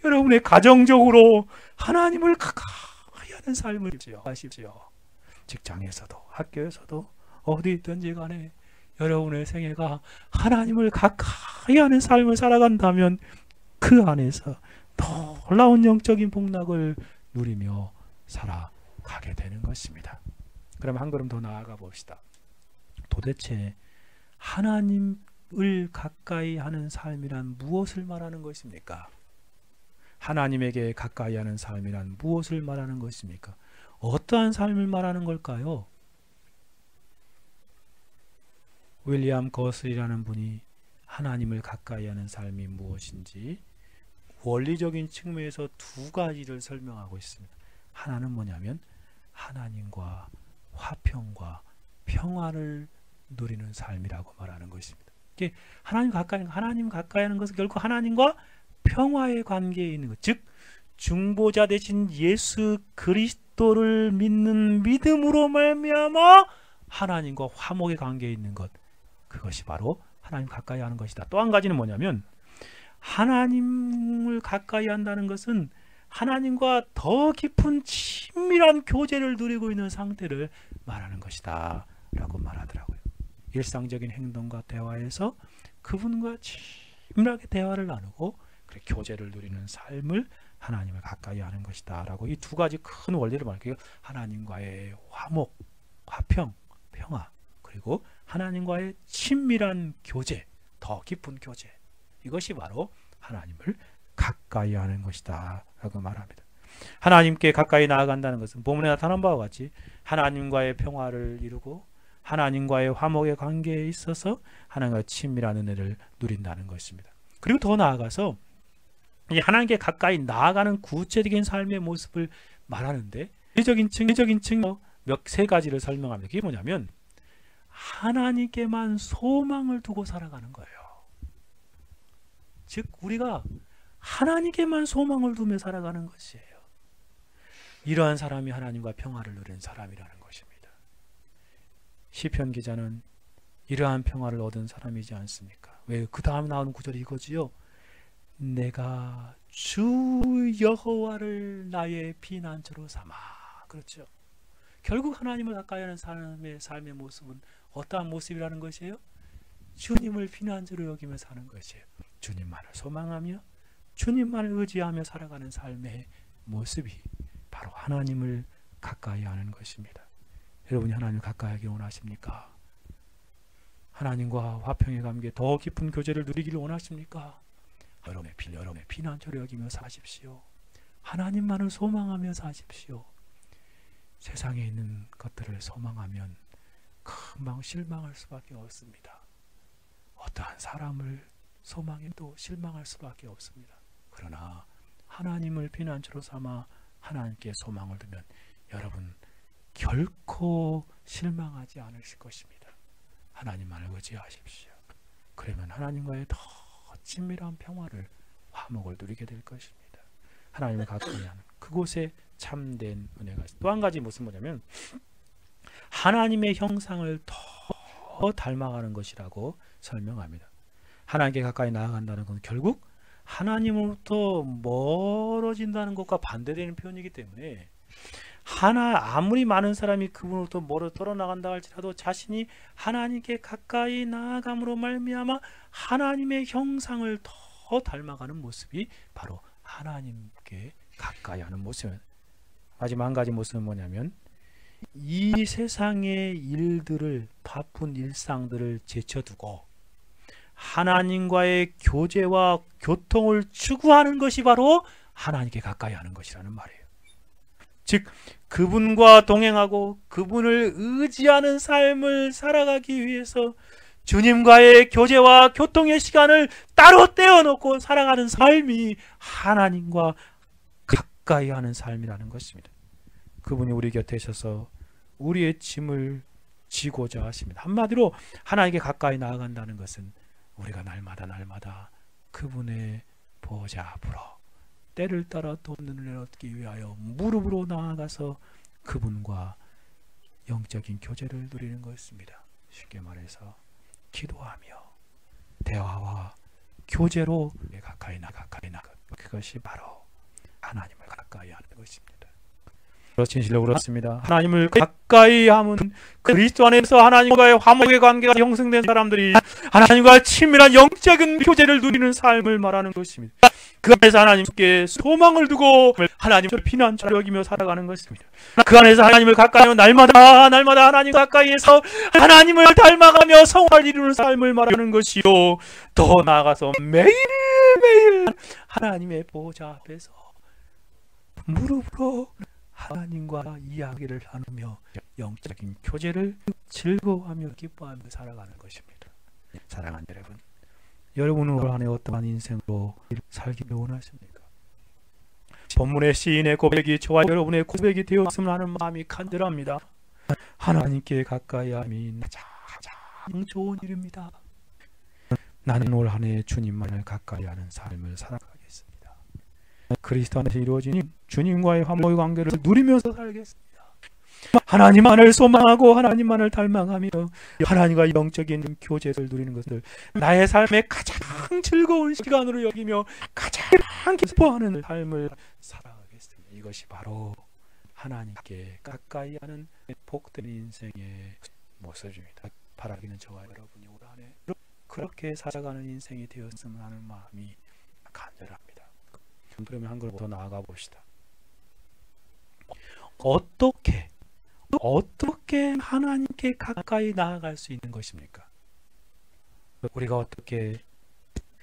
여러분의 가정적으로 하나님을 가까이 하는 삶을 하십시오. 직장에서도 학교에서도 어디 있든지 간에 여러분의 생애가 하나님을 가까이 하는 삶을 살아간다면 그 안에서 놀라운 영적인 복락을 누리며 살아가게 되는 것입니다. 그럼 한 걸음 더 나아가 봅시다. 도대체 하나님을 가까이 하는 삶이란 무엇을 말하는 것입니까? 하나님에게 가까이 하는 삶이란 무엇을 말하는 것입니까? 어떠한 삶을 말하는 걸까요? 윌리엄 거슬이라는 분이 하나님을 가까이 하는 삶이 무엇인지 원리적인 측면에서 두 가지를 설명하고 있습니다. 하나는 뭐냐면 하나님과 화평과 평화를 누리는 삶이라고 말하는 것입니다. 하나님 가까이 하는 것은 결국 하나님과 평화의 관계에 있는 것, 즉 중보자 되신 예수 그리스도를 믿는 믿음으로 말미암아 하나님과 화목의 관계에 있는 것, 그것이 바로 하나님 가까이 하는 것이다. 또 한 가지는 뭐냐면 하나님을 가까이 한다는 것은 하나님과 더 깊은 친밀한 교제를 누리고 있는 상태를 말하는 것이다 라고 말하더라고요. 일상적인 행동과 대화에서 그분과 친밀하게 대화를 나누고 교제를 누리는 삶을 하나님을 가까이 하는 것이다 라고 이 두 가지 큰 원리를 말해요. 하나님과의 화목, 화평, 평화, 그리고 하나님과의 친밀한 교제, 더 깊은 교제, 이것이 바로 하나님을 가까이 하는 것이다 라고 말합니다. 하나님께 가까이 나아간다는 것은 본문에 나타난 바와 같이 하나님과의 평화를 이루고 하나님과의 화목의 관계에 있어서 하나님과 친밀한 은혜를 누린다는 것입니다. 그리고 더 나아가서 하나님께 가까이 나아가는 구체적인 삶의 모습을 말하는데 예적인 측면 세 가지를 설명합니다. 그게 뭐냐면 하나님께만 소망을 두고 살아가는 거예요. 즉 우리가 하나님께만 소망을 두며 살아가는 것이에요. 이러한 사람이 하나님과 평화를 누리는 사람이라는 것입니다. 시편 기자는 이러한 평화를 얻은 사람이지 않습니까? 왜? 그 다음 나오는 구절이 이거지요. 내가 주 여호와를 나의 피난처로 삼아. 그렇죠. 결국 하나님을 가까이 하는 사람의 삶의 모습은 어떠한 모습이라는 것이에요? 주님을 피난처로 여기며 사는 것이에요. 주님만을 소망하며 주님만을 의지하며 살아가는 삶의 모습이 바로 하나님을 가까이 하는 것입니다. 여러분이 하나님을 가까이 하기 원하십니까? 하나님과 화평의 관계, 더 깊은 교제를 누리기를 원하십니까? 여러분의 피난처로 여기며 사십시오. 하나님만을 소망하며 사십시오. 세상에 있는 것들을 소망하면 금방 실망할 수밖에 없습니다. 어떠한 사람을 소망해도 실망할 수밖에 없습니다. 그러나 하나님을 피난처로 삼아 하나님께 소망을 두면 여러분 결코 실망하지 않으실 것입니다. 하나님만을 의지하십시오. 그러면 하나님과의 더 친밀한 평화를, 화목을 누리게 될 것입니다. 하나님을 가까이 하는 그곳에 참된 은혜가 있습니다. 또 한 가지 무슨 뭐냐면 하나님의 형상을 더 닮아가는 것이라고 설명합니다. 하나님께 가까이 나아간다는 건 결국 하나님으로부터 멀어진다는 것과 반대되는 표현이기 때문에 아무리 많은 사람이 그분으로부터 멀어 떨어나간다 할지라도 자신이 하나님께 가까이 나아감으로 말미암아 하나님의 형상을 더 닮아가는 모습이 바로 하나님께 가까이 하는 모습입니다. 마지막 한 가지 모습은 뭐냐면 이 세상의 일들을, 바쁜 일상들을 제쳐두고 하나님과의 교제와 교통을 추구하는 것이 바로 하나님께 가까이 하는 것이라는 말이에요. 즉 그분과 동행하고 그분을 의지하는 삶을 살아가기 위해서 주님과의 교제와 교통의 시간을 따로 떼어놓고 살아가는 삶이 하나님과 가까이 하는 삶이라는 것입니다. 그분이 우리 곁에 있어서 우리의 짐을 지고자 하십니다. 한마디로 하나님께 가까이 나아간다는 것은 우리가 날마다 그분의 보좌 앞으로 때를 따라 돕는 은혜를 얻기 위하여 무릎으로 나아가서 그분과 영적인 교제를 누리는 것입니다. 쉽게 말해서 기도하며 대화와 교제로 가까이 나가 그것이 바로 하나님을 가까이 하는 것입니다. 진실로 그렇습니다. 하나님을 가까이 하면 그리스도 안에서 하나님과의 화목의 관계가 형성된 사람들이 하나님과 친밀한 영적인 교제를 누리는 삶을 말하는 것입니다. 그 안에서 하나님께 소망을 두고 하나님을 피난처로 여기며 살아가는 것입니다. 그 안에서 하나님을 가까이 하며 날마다 하나님 가까이에서 하나님을 닮아가며 성화를 이루는 삶을 말하는 것이요, 더 나아가서 매일매일 하나님의 보좌 앞에서 무릎으로 하나님과 이야기를 나누며 영적인 교제를 즐거워하며 기뻐하며 살아가는 것입니다. 사랑하는 여러분, 여러분은 올 한 해 어떠한 인생으로 살기를 원하십니까? 본문의 시인의 고백이 저와 여러분의 고백이 되었으면 하는 마음이 간절합니다. 하나님께 가까이함이 가장 좋은 일입니다. 나는 올 한 해 주님만을 가까이하는 삶을 살아가겠습니다. 그리스도 안에서 이루어진 주님과의 화목의 관계를 누리면서 살겠습니다. 하나님만을 소망하고 하나님만을 닮아가며 하나님과 영적인 교제를 누리는 것을 나의 삶의 가장 즐거운 시간으로 여기며 가장 기뻐하는 삶을 살아가겠습니다. 이것이 바로 하나님께 가까이 하는 복된 인생의 모습입니다. 바라기는 저와 여러분이 올 한 해 그렇게 살아가는 인생이 되었으면 하는 마음이 간절합니다. 그러면 한 걸음 더 나아가 봅시다. 어떻게 하나님께 가까이 나아갈 수 있는 것입니까? 우리가 어떻게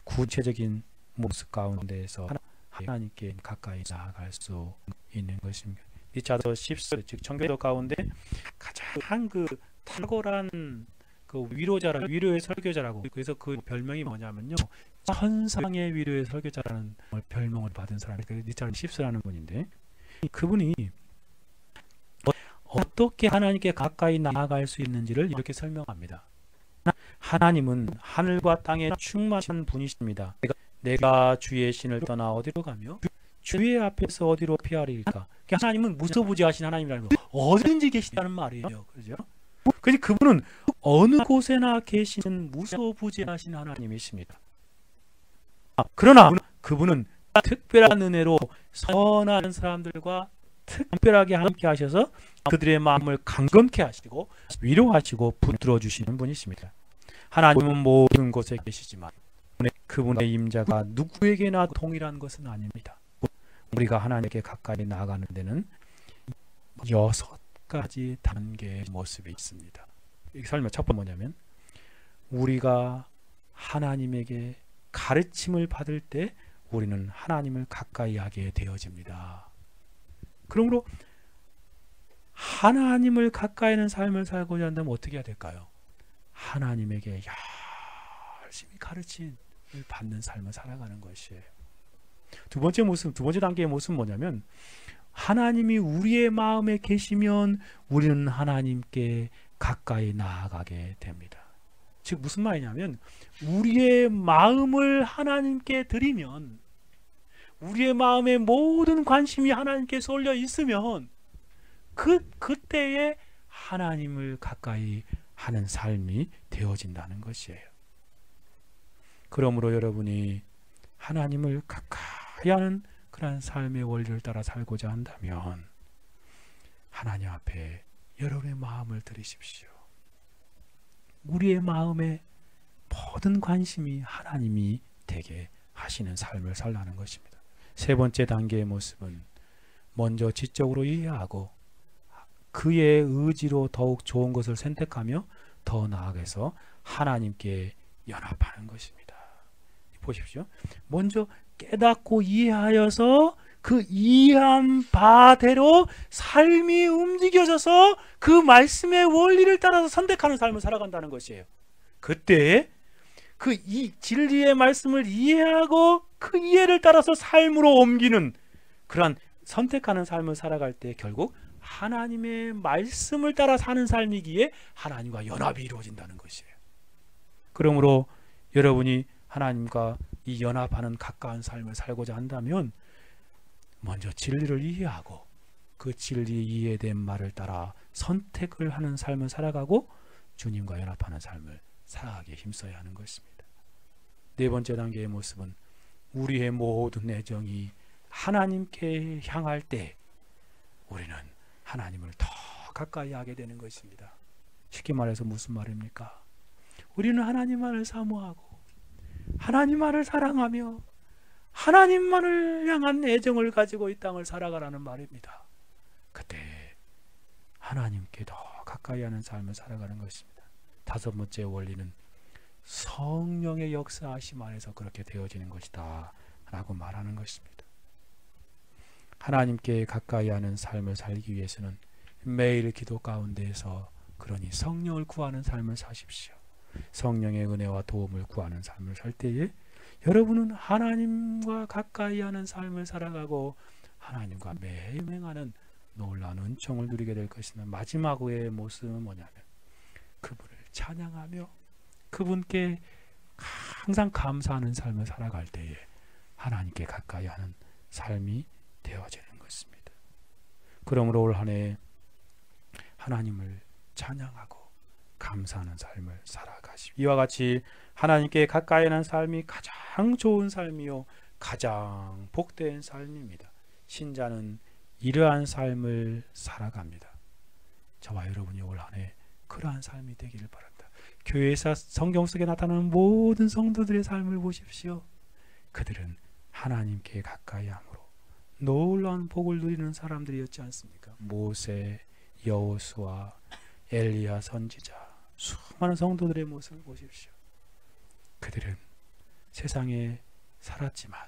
구체적인 모습 가운데에서 하나님께 가까이 나아갈 수 있는 것입니까? 리차드 십스, 즉 청교도 가운데 가장 탁월한 위로의 설교자라고, 그래서 그 별명이 뭐냐면요, 천상의 위로의 설교자라는 별명을 받은 사람이 리차드 십스라는 분인데, 그분이 어떻게 하나님께 가까이 나아갈 수 있는지를 이렇게 설명합니다. 하나님은 하늘과 땅에 충만한 분이십니다. 내가 주의 신을 떠나 어디로 가며 주의 앞에서 어디로 피하리일까? 하나님은 무소부지하신 하나님이라는 거, 어디든지 계시다는 말이에요. 그렇죠? 그래서 그분은 어느 곳에나 계시는 무소부지하신 하나님이십니다. 그러나 그분은 특별한 은혜로 선한 사람들과 특별하게 함께 하셔서 그들의 마음을 강건케 하시고 위로하시고 붙들어 주시는 분이십니다. 하나님은 모든 곳에 계시지만 그분의 임자가 누구에게나 동일한 것은 아닙니다. 우리가 하나님께 가까이 나아가는 데는 6가지 단계의 모습이 있습니다. 이 설명 첫 번째 뭐냐면, 우리가 하나님에게 가르침을 받을 때 우리는 하나님을 가까이 하게 되어집니다. 그러므로 하나님을 가까이 하는 삶을 살고자 한다면 어떻게 해야 될까요? 하나님에게 열심히 가르침을 받는 삶을 살아가는 것이에요. 두 번째 단계의 모습은 뭐냐면, 하나님이 우리의 마음에 계시면 우리는 하나님께 가까이 나아가게 됩니다. 즉 무슨 말이냐면, 우리의 마음을 하나님께 드리면, 우리의 마음의 모든 관심이 하나님께 쏠려 있으면 그때에 하나님을 가까이 하는 삶이 되어진다는 것이에요. 그러므로 여러분이 하나님을 가까이 하는 그런 삶의 원리를 따라 살고자 한다면 하나님 앞에 여러분의 마음을 드리십시오. 우리의 마음의 모든 관심이 하나님이 되게 하시는 삶을 살라는 것입니다. 세 번째 단계의 모습은 먼저 지적으로 이해하고 그의 의지로 더욱 좋은 것을 선택하며 더 나아가서 하나님께 연합하는 것입니다. 보십시오. 먼저 깨닫고 이해하여서 그 이해한 바대로 삶이 움직여져서 그 말씀의 원리를 따라서 선택하는 삶을 살아간다는 것이에요. 그때 그 이 진리의 말씀을 이해하고 그 이해를 따라서 삶으로 옮기는 그러한 선택하는 삶을 살아갈 때 결국 하나님의 말씀을 따라 사는 삶이기에 하나님과 연합이 이루어진다는 것이에요. 그러므로 여러분이 하나님과 이 연합하는 가까운 삶을 살고자 한다면 먼저 진리를 이해하고 그 진리에 이해된 말을 따라 선택을 하는 삶을 살아가고 주님과 연합하는 삶을 살아가기에 힘써야 하는 것입니다. 네 번째 단계의 모습은 우리의 모든 애정이 하나님께 향할 때 우리는 하나님을 더 가까이 하게 되는 것입니다. 쉽게 말해서 무슨 말입니까? 우리는 하나님만을 사모하고 하나님만을 사랑하며 하나님만을 향한 애정을 가지고 이 땅을 살아가라는 말입니다. 그때 하나님께 더 가까이 하는 삶을 살아가는 것입니다. 다섯 번째 원리는 성령의 역사하심 안에서 그렇게 되어지는 것이다 라고 말하는 것입니다. 하나님께 가까이 하는 삶을 살기 위해서는 매일 기도 가운데에서 그러니 성령을 구하는 삶을 사십시오. 성령의 은혜와 도움을 구하는 삶을 살 때에 여러분은 하나님과 가까이 하는 삶을 살아가고 하나님과 매일 행하는 놀라운 은총을 누리게 될 것이나 마지막의 모습은 뭐냐면 그분을 찬양하며 그분께 항상 감사하는 삶을 살아갈 때에 하나님께 가까이 하는 삶이 되어지는 것입니다. 그러므로 올 한 해 하나님을 찬양하고 감사하는 삶을 살아가십시오. 이와 같이 하나님께 가까이 하는 삶이 가장 좋은 삶이요 가장 복된 삶입니다. 신자는 이러한 삶을 살아갑니다. 저와 여러분이 올 한 해 그러한 삶이 되기를 바랍니다. 교회에서 성경 속에 나타나는 모든 성도들의 삶을 보십시오. 그들은 하나님께 가까이 함으로 놀라운 복을 누리는 사람들이었지 않습니까? 모세, 여호수아, 엘리야 선지자, 수많은 성도들의 모습을 보십시오. 그들은 세상에 살았지만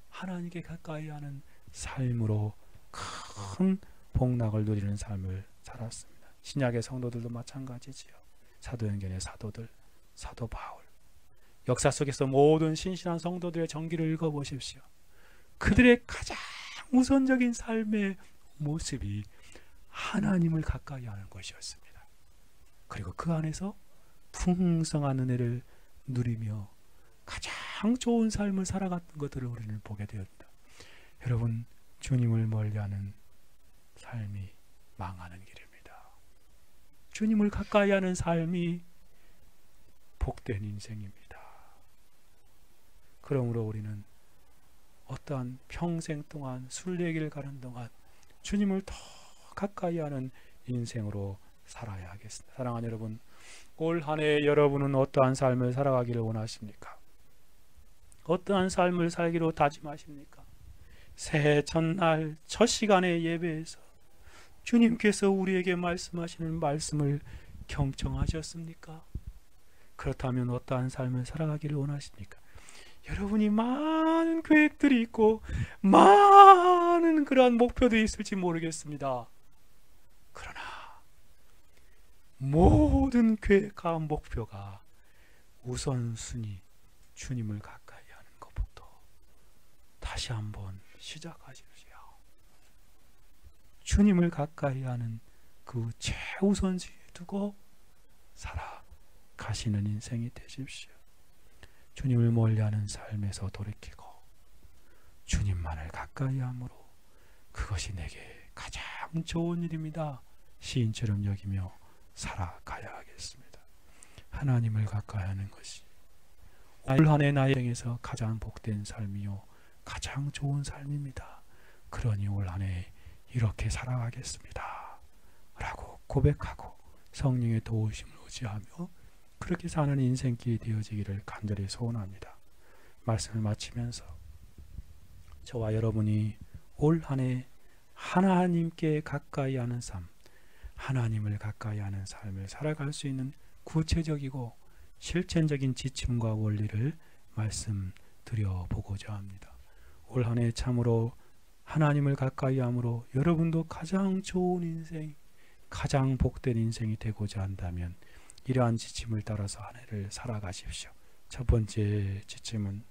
하나님께 가까이 하는 삶으로 큰 복락을 누리는 삶을 살았습니다. 신약의 성도들도 마찬가지지요. 사도행전의 사도들, 사도 바울, 역사 속에서 모든 신실한 성도들의 전기를 읽어보십시오. 그들의 가장 우선적인 삶의 모습이 하나님을 가까이 하는 것이었습니다. 그리고 그 안에서 풍성한 은혜를 누리며 가장 좋은 삶을 살아갔던 것들을 우리는 보게 되었다. 여러분, 주님을 멀리하는 삶이 망하는 길입니다. 주님을 가까이 하는 삶이 복된 인생입니다. 그러므로 우리는 어떠한 평생 동안 순례길 가는 동안 주님을 더 가까이 하는 인생으로 살아야 하겠습니다. 사랑하는 여러분, 올 한 해 여러분은 어떠한 삶을 살아가기를 원하십니까? 어떠한 삶을 살기로 다짐하십니까? 새해 첫날 첫 시간의 예배에서 주님께서 우리에게 말씀하시는 말씀을 경청하셨습니까? 그렇다면 어떠한 삶을 살아가기를 원하십니까? 여러분이 많은 계획들이 있고 많은 그러한 목표들이 있을지 모르겠습니다. 그러나 모든 계획과 목표가 우선순위 주님을 가까이 하는 것부터 다시 한번 시작하십시오. 주님을 가까이 하는 그 최우선순위에 두고 살아가시는 인생이 되십시오. 주님을 멀리하는 삶에서 돌이키고 주님만을 가까이 함으로 그것이 내게 가장 좋은 일입니다. 시인처럼 여기며 살아가야 하겠습니다. 하나님을 가까이 하는 것이 올 한 해 나의 인생에서 가장 복된 삶이요 가장 좋은 삶입니다. 그러니 올 한 해 이렇게 살아가겠습니다 라고 고백하고 성령의 도우심을 의지하며 그렇게 사는 인생길이 되어지기를 간절히 소원합니다. 말씀을 마치면서 저와 여러분이 올 한 해 하나님께 가까이 하는 삶, 하나님을 가까이 하는 삶을 살아갈 수 있는 구체적이고 실천적인 지침과 원리를 말씀드려 보고자 합니다. 올 한 해 참으로 하나님을 가까이 함으로 여러분도 가장 좋은 인생, 가장 복된 인생이 되고자 한다면 이러한 지침을 따라서 한 해를 살아가십시오. 첫 번째 지침은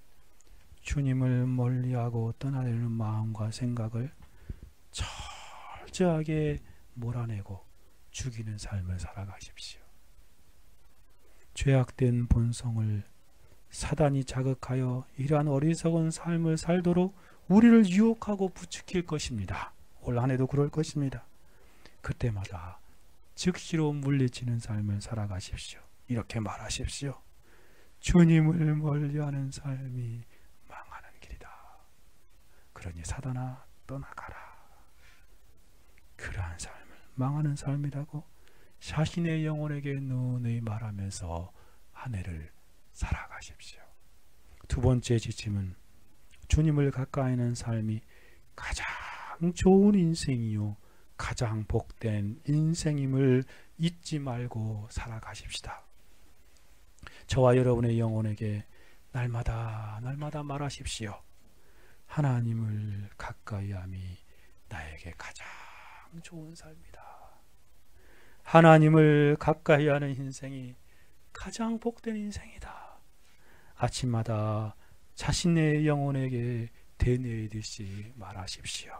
주님을 멀리하고 떠나려는 마음과 생각을 철저하게 몰아내고 죽이는 삶을 살아가십시오. 죄악된 본성을 사단이 자극하여 이러한 어리석은 삶을 살도록 우리를 유혹하고 부추길 것입니다. 올 한 해도 그럴 것입니다. 그때마다 즉시로 물리치는 삶을 살아가십시오. 이렇게 말하십시오. 주님을 멀리하는 삶이 망하는 길이다. 그러니 사단아 떠나가라. 그러한 삶을 망하는 삶이라고 자신의 영혼에게 누누이 말하면서 한 해를 살아가십시오. 두 번째 지침은 주님을 가까이 하는 삶이 가장 좋은 인생이요 가장 복된 인생임을 잊지 말고 살아가십시다. 저와 여러분의 영혼에게 날마다 말하십시오. 하나님을 가까이 함이 나에게 가장 좋은 삶이다. 하나님을 가까이 하는 인생이 가장 복된 인생이다. 아침마다 자신의 영혼에게 되뇌이듯이 말하십시오.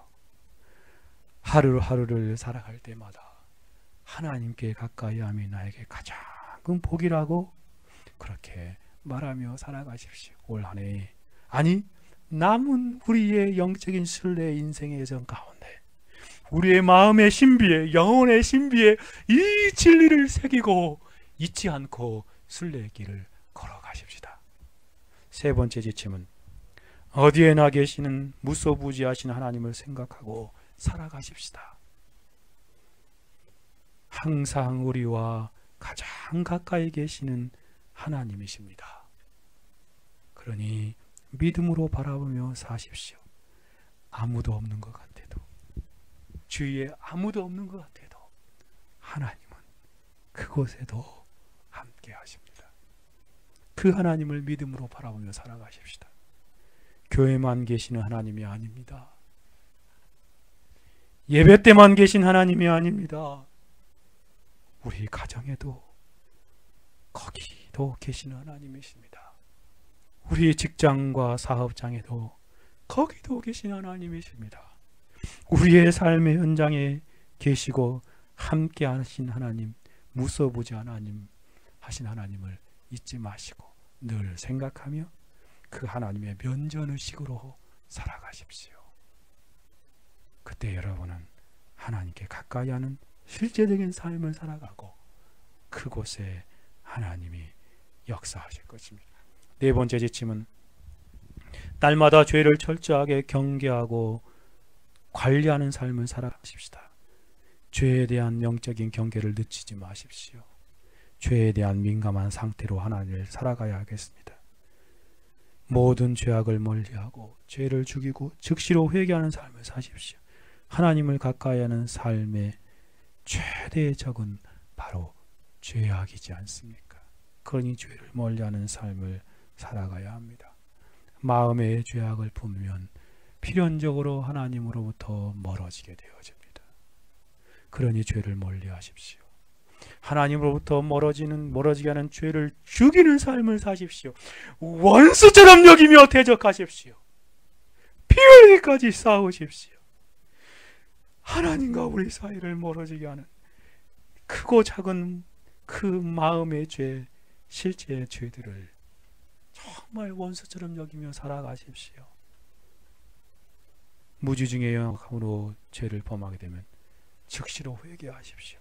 하루하루를 살아갈 때마다 하나님께 가까이 함이 나에게 가장 큰 복이라고 그렇게 말하며 살아가십시오. 올 한 해 아니 남은 우리의 영적인 순례 인생의 여정 가운데 우리의 마음의 신비에 영혼의 신비에 이 진리를 새기고 잊지 않고 순례의 길을 걸어가십시다. 세 번째 지침은 어디에나 계시는 무소부지하신 하나님을 생각하고 살아가십시다. 항상 우리와 가장 가까이 계시는 하나님이십니다. 그러니 믿음으로 바라보며 사십시오. 아무도 없는 것 같아도 주위에 아무도 없는 것 같아도 하나님은 그곳에도 함께 하십니다. 그 하나님을 믿음으로 바라보며 살아가십시다. 교회만 계시는 하나님이 아닙니다. 예배 때만 계신 하나님이 아닙니다. 우리 가정에도 거기도 계시는 하나님이십니다. 우리 직장과 사업장에도 거기도 계신 하나님이십니다. 우리의 삶의 현장에 계시고 함께 하신 하나님, 무소부지 하나님 하신 하나님을 잊지 마시고 늘 생각하며 그 하나님의 면전의식으로 살아가십시오. 그때 여러분은 하나님께 가까이 하는 실제적인 삶을 살아가고 그곳에 하나님이 역사하실 것입니다. 네 번째 지침은 날마다 죄를 철저하게 경계하고 관리하는 삶을 살아가십시다. 죄에 대한 영적인 경계를 늦추지 마십시오. 죄에 대한 민감한 상태로 하나님을 살아가야 하겠습니다. 모든 죄악을 멀리하고 죄를 죽이고 즉시로 회개하는 삶을 사십시오. 하나님을 가까이 하는 삶의 최대의 적은 바로 죄악이지 않습니까? 그러니 죄를 멀리하는 삶을 살아가야 합니다. 마음의 죄악을 품으면 필연적으로 하나님으로부터 멀어지게 되어집니다. 그러니 죄를 멀리하십시오. 하나님으로부터 멀어지게 하는 죄를 죽이는 삶을 사십시오. 원수처럼 여기며 대적하십시오. 피 흘리기까지 싸우십시오. 하나님과 우리 사이를 멀어지게 하는 크고 작은 그 마음의 죄, 실제의 죄들을 정말 원수처럼 여기며 살아가십시오. 무지중의 영악함으로 죄를 범하게 되면 즉시로 회개하십시오.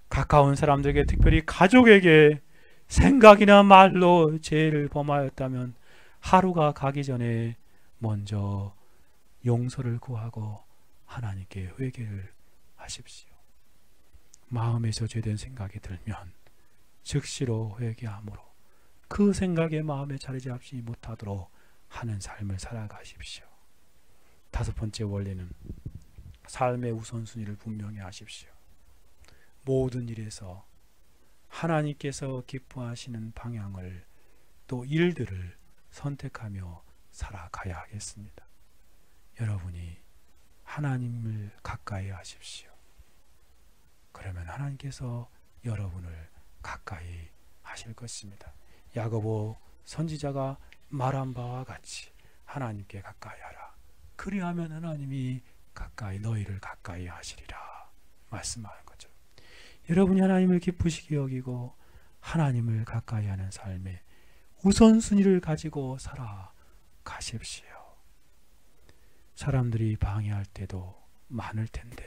가까운 사람들에게, 특별히 가족에게 생각이나 말로 죄를 범하였다면 하루가 가기 전에 먼저 용서를 구하고 하나님께 회개를 하십시오. 마음에서 죄된 생각이 들면 즉시로 회개함으로 그 생각에 마음에 자리 잡지 못하도록 하는 삶을 살아가십시오. 다섯 번째 원리는 삶의 우선순위를 분명히 하십시오. 모든 일에서 하나님께서 기뻐하시는 방향을 또 일들을 선택하며 살아가야 하겠습니다. 여러분이 하나님을 가까이 하십시오. 그러면 하나님께서 여러분을 가까이 하실 것입니다. 야고보 선지자가 말한 바와 같이 하나님께 가까이 하라. 그리하면 하나님이 너희를 가까이 하시리라 말씀하는 거죠. 여러분이 하나님을 기쁘시게 여기고 하나님을 가까이 하는 삶에 우선순위를 가지고 살아가십시오. 사람들이 방해할 때도 많을 텐데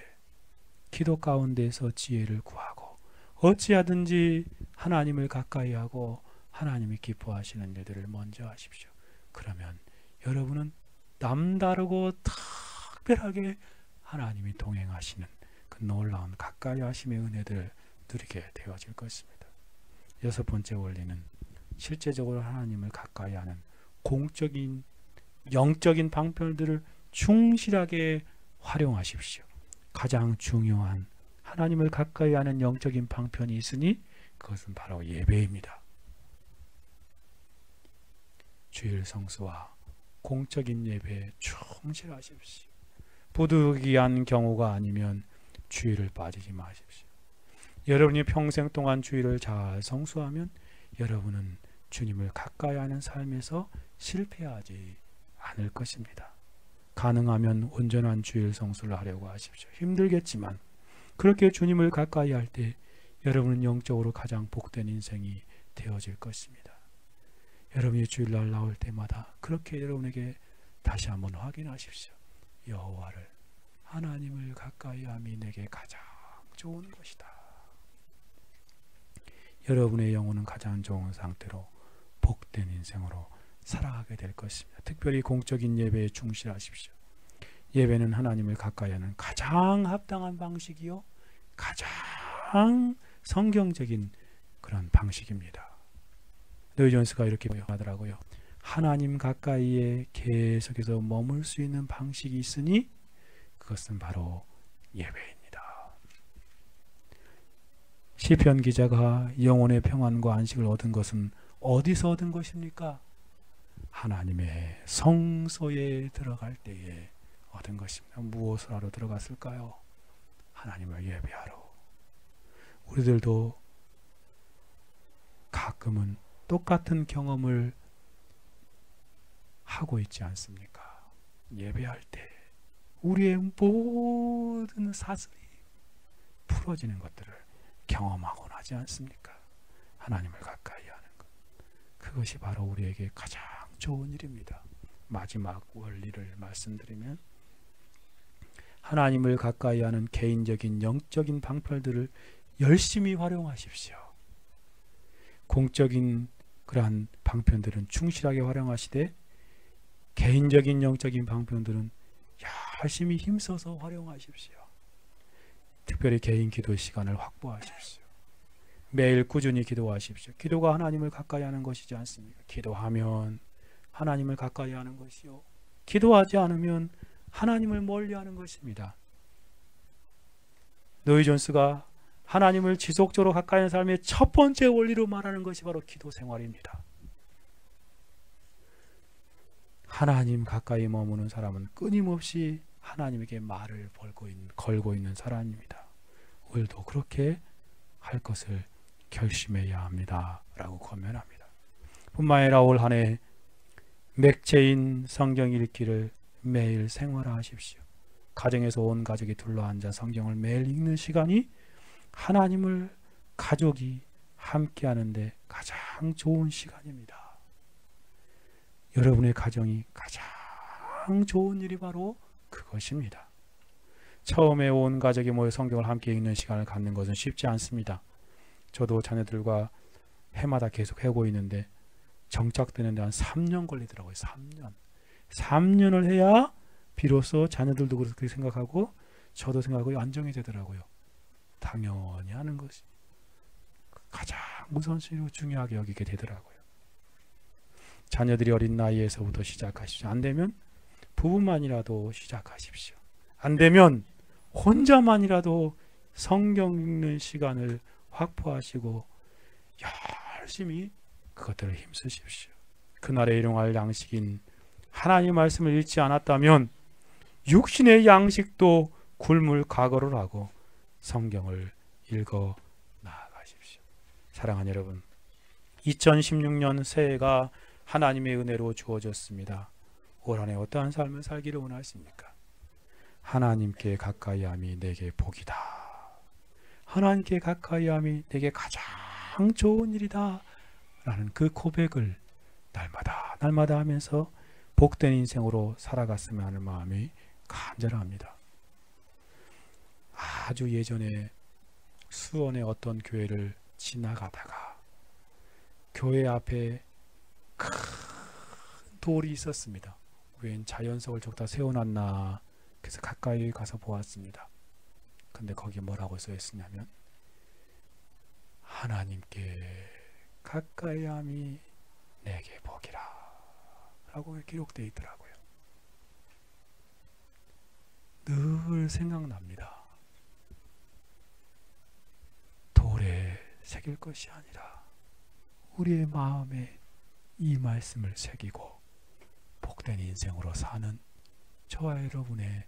기도 가운데서 지혜를 구하고 어찌하든지 하나님을 가까이 하고 하나님이 기뻐하시는 일들을 먼저 하십시오. 그러면 여러분은 남다르고 특별하게 하나님이 동행하시는 그 놀라운 가까이 하심의 은혜들을 누리게 되어질 것입니다. 여섯 번째 원리는 실제적으로 하나님을 가까이 하는 공적인 영적인 방편들을 충실하게 활용하십시오. 가장 중요한 하나님을 가까이 하는 영적인 방편이 있으니 그것은 바로 예배입니다. 주일 성수와 공적인 예배에 충실하십시오. 부득이한 경우가 아니면 주일을 빠지지 마십시오. 여러분이 평생 동안 주일을 잘 성수하면 여러분은 주님을 가까이 하는 삶에서 실패하지 않을 것입니다. 가능하면 온전한 주일 성수를 하려고 하십시오. 힘들겠지만 그렇게 주님을 가까이 할 때 여러분은 영적으로 가장 복된 인생이 되어질 것입니다. 여러분이 주일날 나올 때마다 그렇게 여러분에게 다시 한번 확인하십시오. 여호와를 하나님을 가까이 함이 내게 가장 좋은 것이다. 여러분의 영혼은 가장 좋은 상태로 복된 인생으로 살아가게 될 것입니다. 특별히 공적인 예배에 충실하십시오. 예배는 하나님을 가까이 하는 가장 합당한 방식이요 가장 성경적인 그런 방식입니다. 노이존스가 이렇게 하더라고요. 하나님 가까이에 계속해서 머물 수 있는 방식이 있으니 그것은 바로 예배입니다. 시편 기자가 영혼의 평안과 안식을 얻은 것은 어디서 얻은 것입니까? 하나님의 성소에 들어갈 때에 얻은 것입니다. 무엇을 하러 들어갔을까요? 하나님을 예배하러. 우리들도 가끔은 똑같은 경험을 하고 있지 않습니까? 예배할 때 우리의 모든 사슬이 풀어지는 것들을 경험하곤 하지 않습니까? 하나님을 가까이 하는 것. 그것이 바로 우리에게 가장 좋은 일입니다. 마지막 원리를 말씀드리면 하나님을 가까이 하는 개인적인 영적인 방편들을 열심히 활용하십시오. 공적인 그러한 방편들은 충실하게 활용하시되 개인적인 영적인 방편들은 열심히 힘써서 활용하십시오. 특별히 개인 기도 시간을 확보하십시오. 매일 꾸준히 기도하십시오. 기도가 하나님을 가까이 하는 것이지 않습니까? 기도하면 하나님을 가까이 하는 것이요 기도하지 않으면 하나님을 멀리하는 것입니다. 노이존스가 하나님을 지속적으로 가까이 하는 삶의 첫 번째 원리로 말하는 것이 바로 기도 생활입니다. 하나님 가까이 머무는 사람은 끊임없이 하나님에게 말을 걸고 있는 사람입니다. 우리도 그렇게 할 것을 결심해야 합니다. 라고 권면합니다. 뿐만 아니라 올 한 해 맥체인 성경 읽기를 매일 생활화하십시오. 가정에서 온 가족이 둘러앉아 성경을 매일 읽는 시간이 하나님을 가족이 함께 하는데 가장 좋은 시간입니다. 여러분의 가정이 가장 좋은 일이 바로 그것입니다. 처음에 온 가족이 모여 성경을 함께 읽는 시간을 갖는 것은 쉽지 않습니다. 저도 자녀들과 해마다 계속 하고 있는데 정착되는데 한 3년 걸리더라고요. 3년을 해야 비로소 자녀들도 그렇게 생각하고 저도 생각하고 안정이 되더라고요. 당연히 하는 것이 가장 우선순위로 중요하게 여기게 되더라고요. 자녀들이 어린 나이에서부터 시작하십시오. 안 되면 부부만이라도 시작하십시오. 안 되면 혼자만이라도 성경 읽는 시간을 확보하시고 열심히 그것들을 힘쓰십시오. 그날에 일용할 양식인 하나님의 말씀을 읽지 않았다면 육신의 양식도 굶을 각오를 하고 성경을 읽어 나아가십시오. 사랑하는 여러분, 2016년 새해가 하나님의 은혜로 주어졌습니다. 올 한 해 어떠한 삶을 살기를 원하십니까? 하나님께 가까이함이 내게 복이다. 하나님께 가까이함이 내게 가장 좋은 일이다 라는 그 고백을 날마다 하면서 복된 인생으로 살아갔으면 하는 마음이 간절합니다. 아주 예전에 수원의 어떤 교회를 지나가다가 교회 앞에 큰 돌이 있었습니다. 웬 자연석을 저기다 세워놨나, 그래서 가까이 가서 보았습니다. 근데 거기에 뭐라고 써 있었냐면 하나님께 가까이함이 내게 복이라 라고 기록되어 있더라고요. 늘 생각납니다. 돌에 새길 것이 아니라 우리의 마음에 이 말씀을 새기고 복된 인생으로 사는 저와 여러분의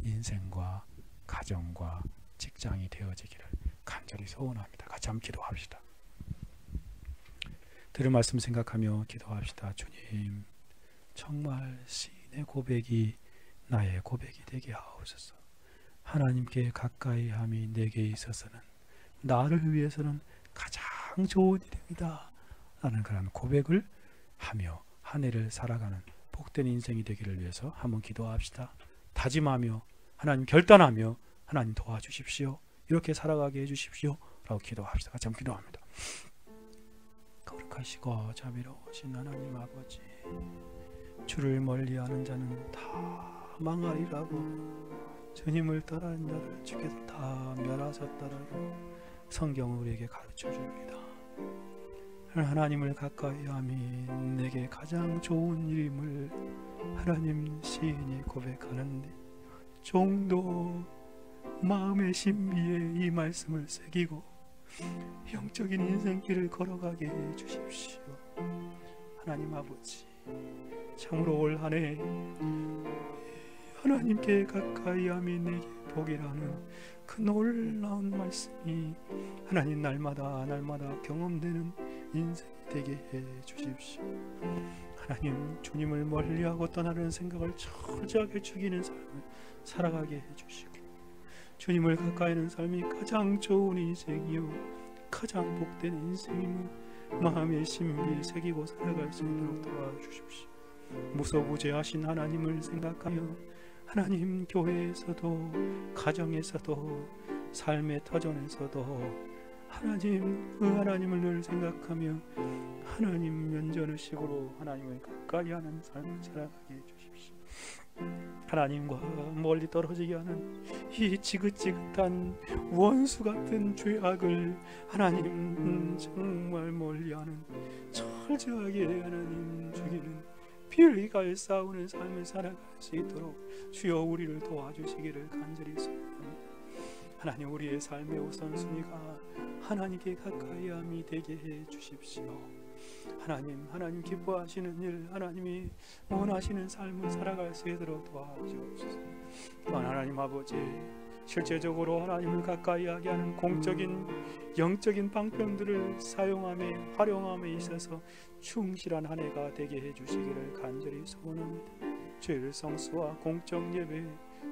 인생과 가정과 직장이 되어지기를 간절히 소원합니다. 같이 한번 기도합시다. 들은 말씀 생각하며 기도합시다. 주님, 정말 시인의 고백이 나의 고백이 되게 하옵소서. 하나님께 가까이 함이 내게 있어서는, 나를 위해서는 가장 좋은 일입니다 라는 그런 고백을 하며 한 해를 살아가는 복된 인생이 되기를 위해서 한번 기도합시다. 다짐하며 하나님 결단하며 하나님 도와주십시오. 이렇게 살아가게 해주십시오 라고 기도합시다. 같이 한번 기도합니다. 거룩하시고 자비로우신 하나님 아버지, 주를 멀리하는 자는 다 망하리라고, 주님을 떠나는 자를 주께서 다 멸하셨다라고 성경은 우리에게 가르쳐 줍니다. 하나님을 가까이함이 내게 가장 좋은 일임을 하나님 시인이 고백하는데, 종도 마음의 신비에 이 말씀을 새기고 영적인 인생길을 걸어가게 해 주십시오. 하나님 아버지, 참으로 올 한 해 하나님께 가까이함이 내게 복이라는 그 놀라운 말씀이 하나님 날마다 경험되는 인생이 되게 해 주십시오. 하나님, 주님을 멀리하고 떠나는 생각을 저주하게 죽이는 삶을 살아가게 해 주시고, 주님을 가까이 하는 삶이 가장 좋은 인생이요 가장 복된 인생임을 마음의 신비에 새기고 살아갈 수 있도록 도와주십시오. 무소부재하신 하나님을 생각하며 하나님, 교회에서도 가정에서도 삶의 터전에서도 하나님, 그 하나님을 늘 생각하며 하나님 면전의식으로 하나님을 가까이 하는 삶을 살아가게 해주십시오. 하나님과 멀리 떨어지게 하는 이 지긋지긋한 원수 같은 죄악을 하나님 정말 멀리하는, 철저하게 하나님 죽이는 피를 싸우는 삶을 살아갈 수 있도록 주여 우리를 도와주시기를 간절히 소원합니다. 하나님, 우리의 삶의 우선순위가 하나님께 가까이함이 되게 해 주십시오. 하나님 기뻐하시는 일, 하나님이 원하시는 삶을 살아갈 수 있도록 도와주옵소서. 또한 하나님 아버지, 실제적으로 하나님을 가까이하게 하는 공적인 영적인 방편들을 사용함에 활용함에 있어서 충실한 한 해가 되게 해주시기를 간절히 소원합니다. 주일 성수와 공적 예배에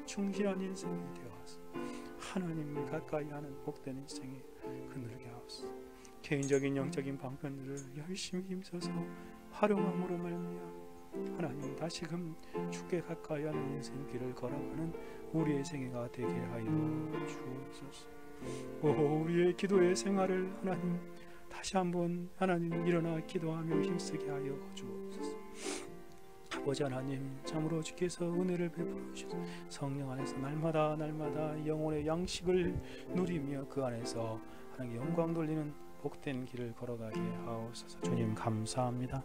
충실한 인생이 되어서 하나님을 가까이하는 복된 인생이 그늘게 하옵소서. 개인적인 영적인 방편들을 열심히 힘써서 활용함으로 말미암아 하나님 다시금 주께 가까이하는 인생길을 걸어가는 우리의 생애가 되게 하여 주옵소서. 우리의 기도의 생활을 하나님 다시 한번 하나님 일어나 기도하며 힘쓰게 하여 주옵소서. 아버지 하나님, 참으로 주께서 은혜를 베풀어 주셔서 성령 안에서 날마다 영혼의 양식을 누리며 그 안에서 하나님께 영광 돌리는 복된 길을 걸어가게 하옵소서. 주님 감사합니다.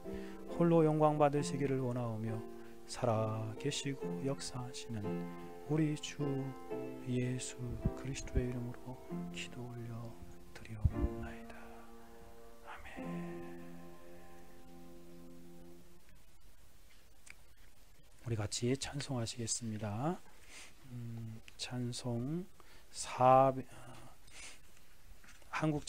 홀로 영광 받으시기를 원하오며 살아계시고 역사하시는 우리 주 예수 그리스도의 이름으로 기도 올려 드리옵나이다. 아멘. 우리 같이 찬송하시겠습니다. 찬송 한국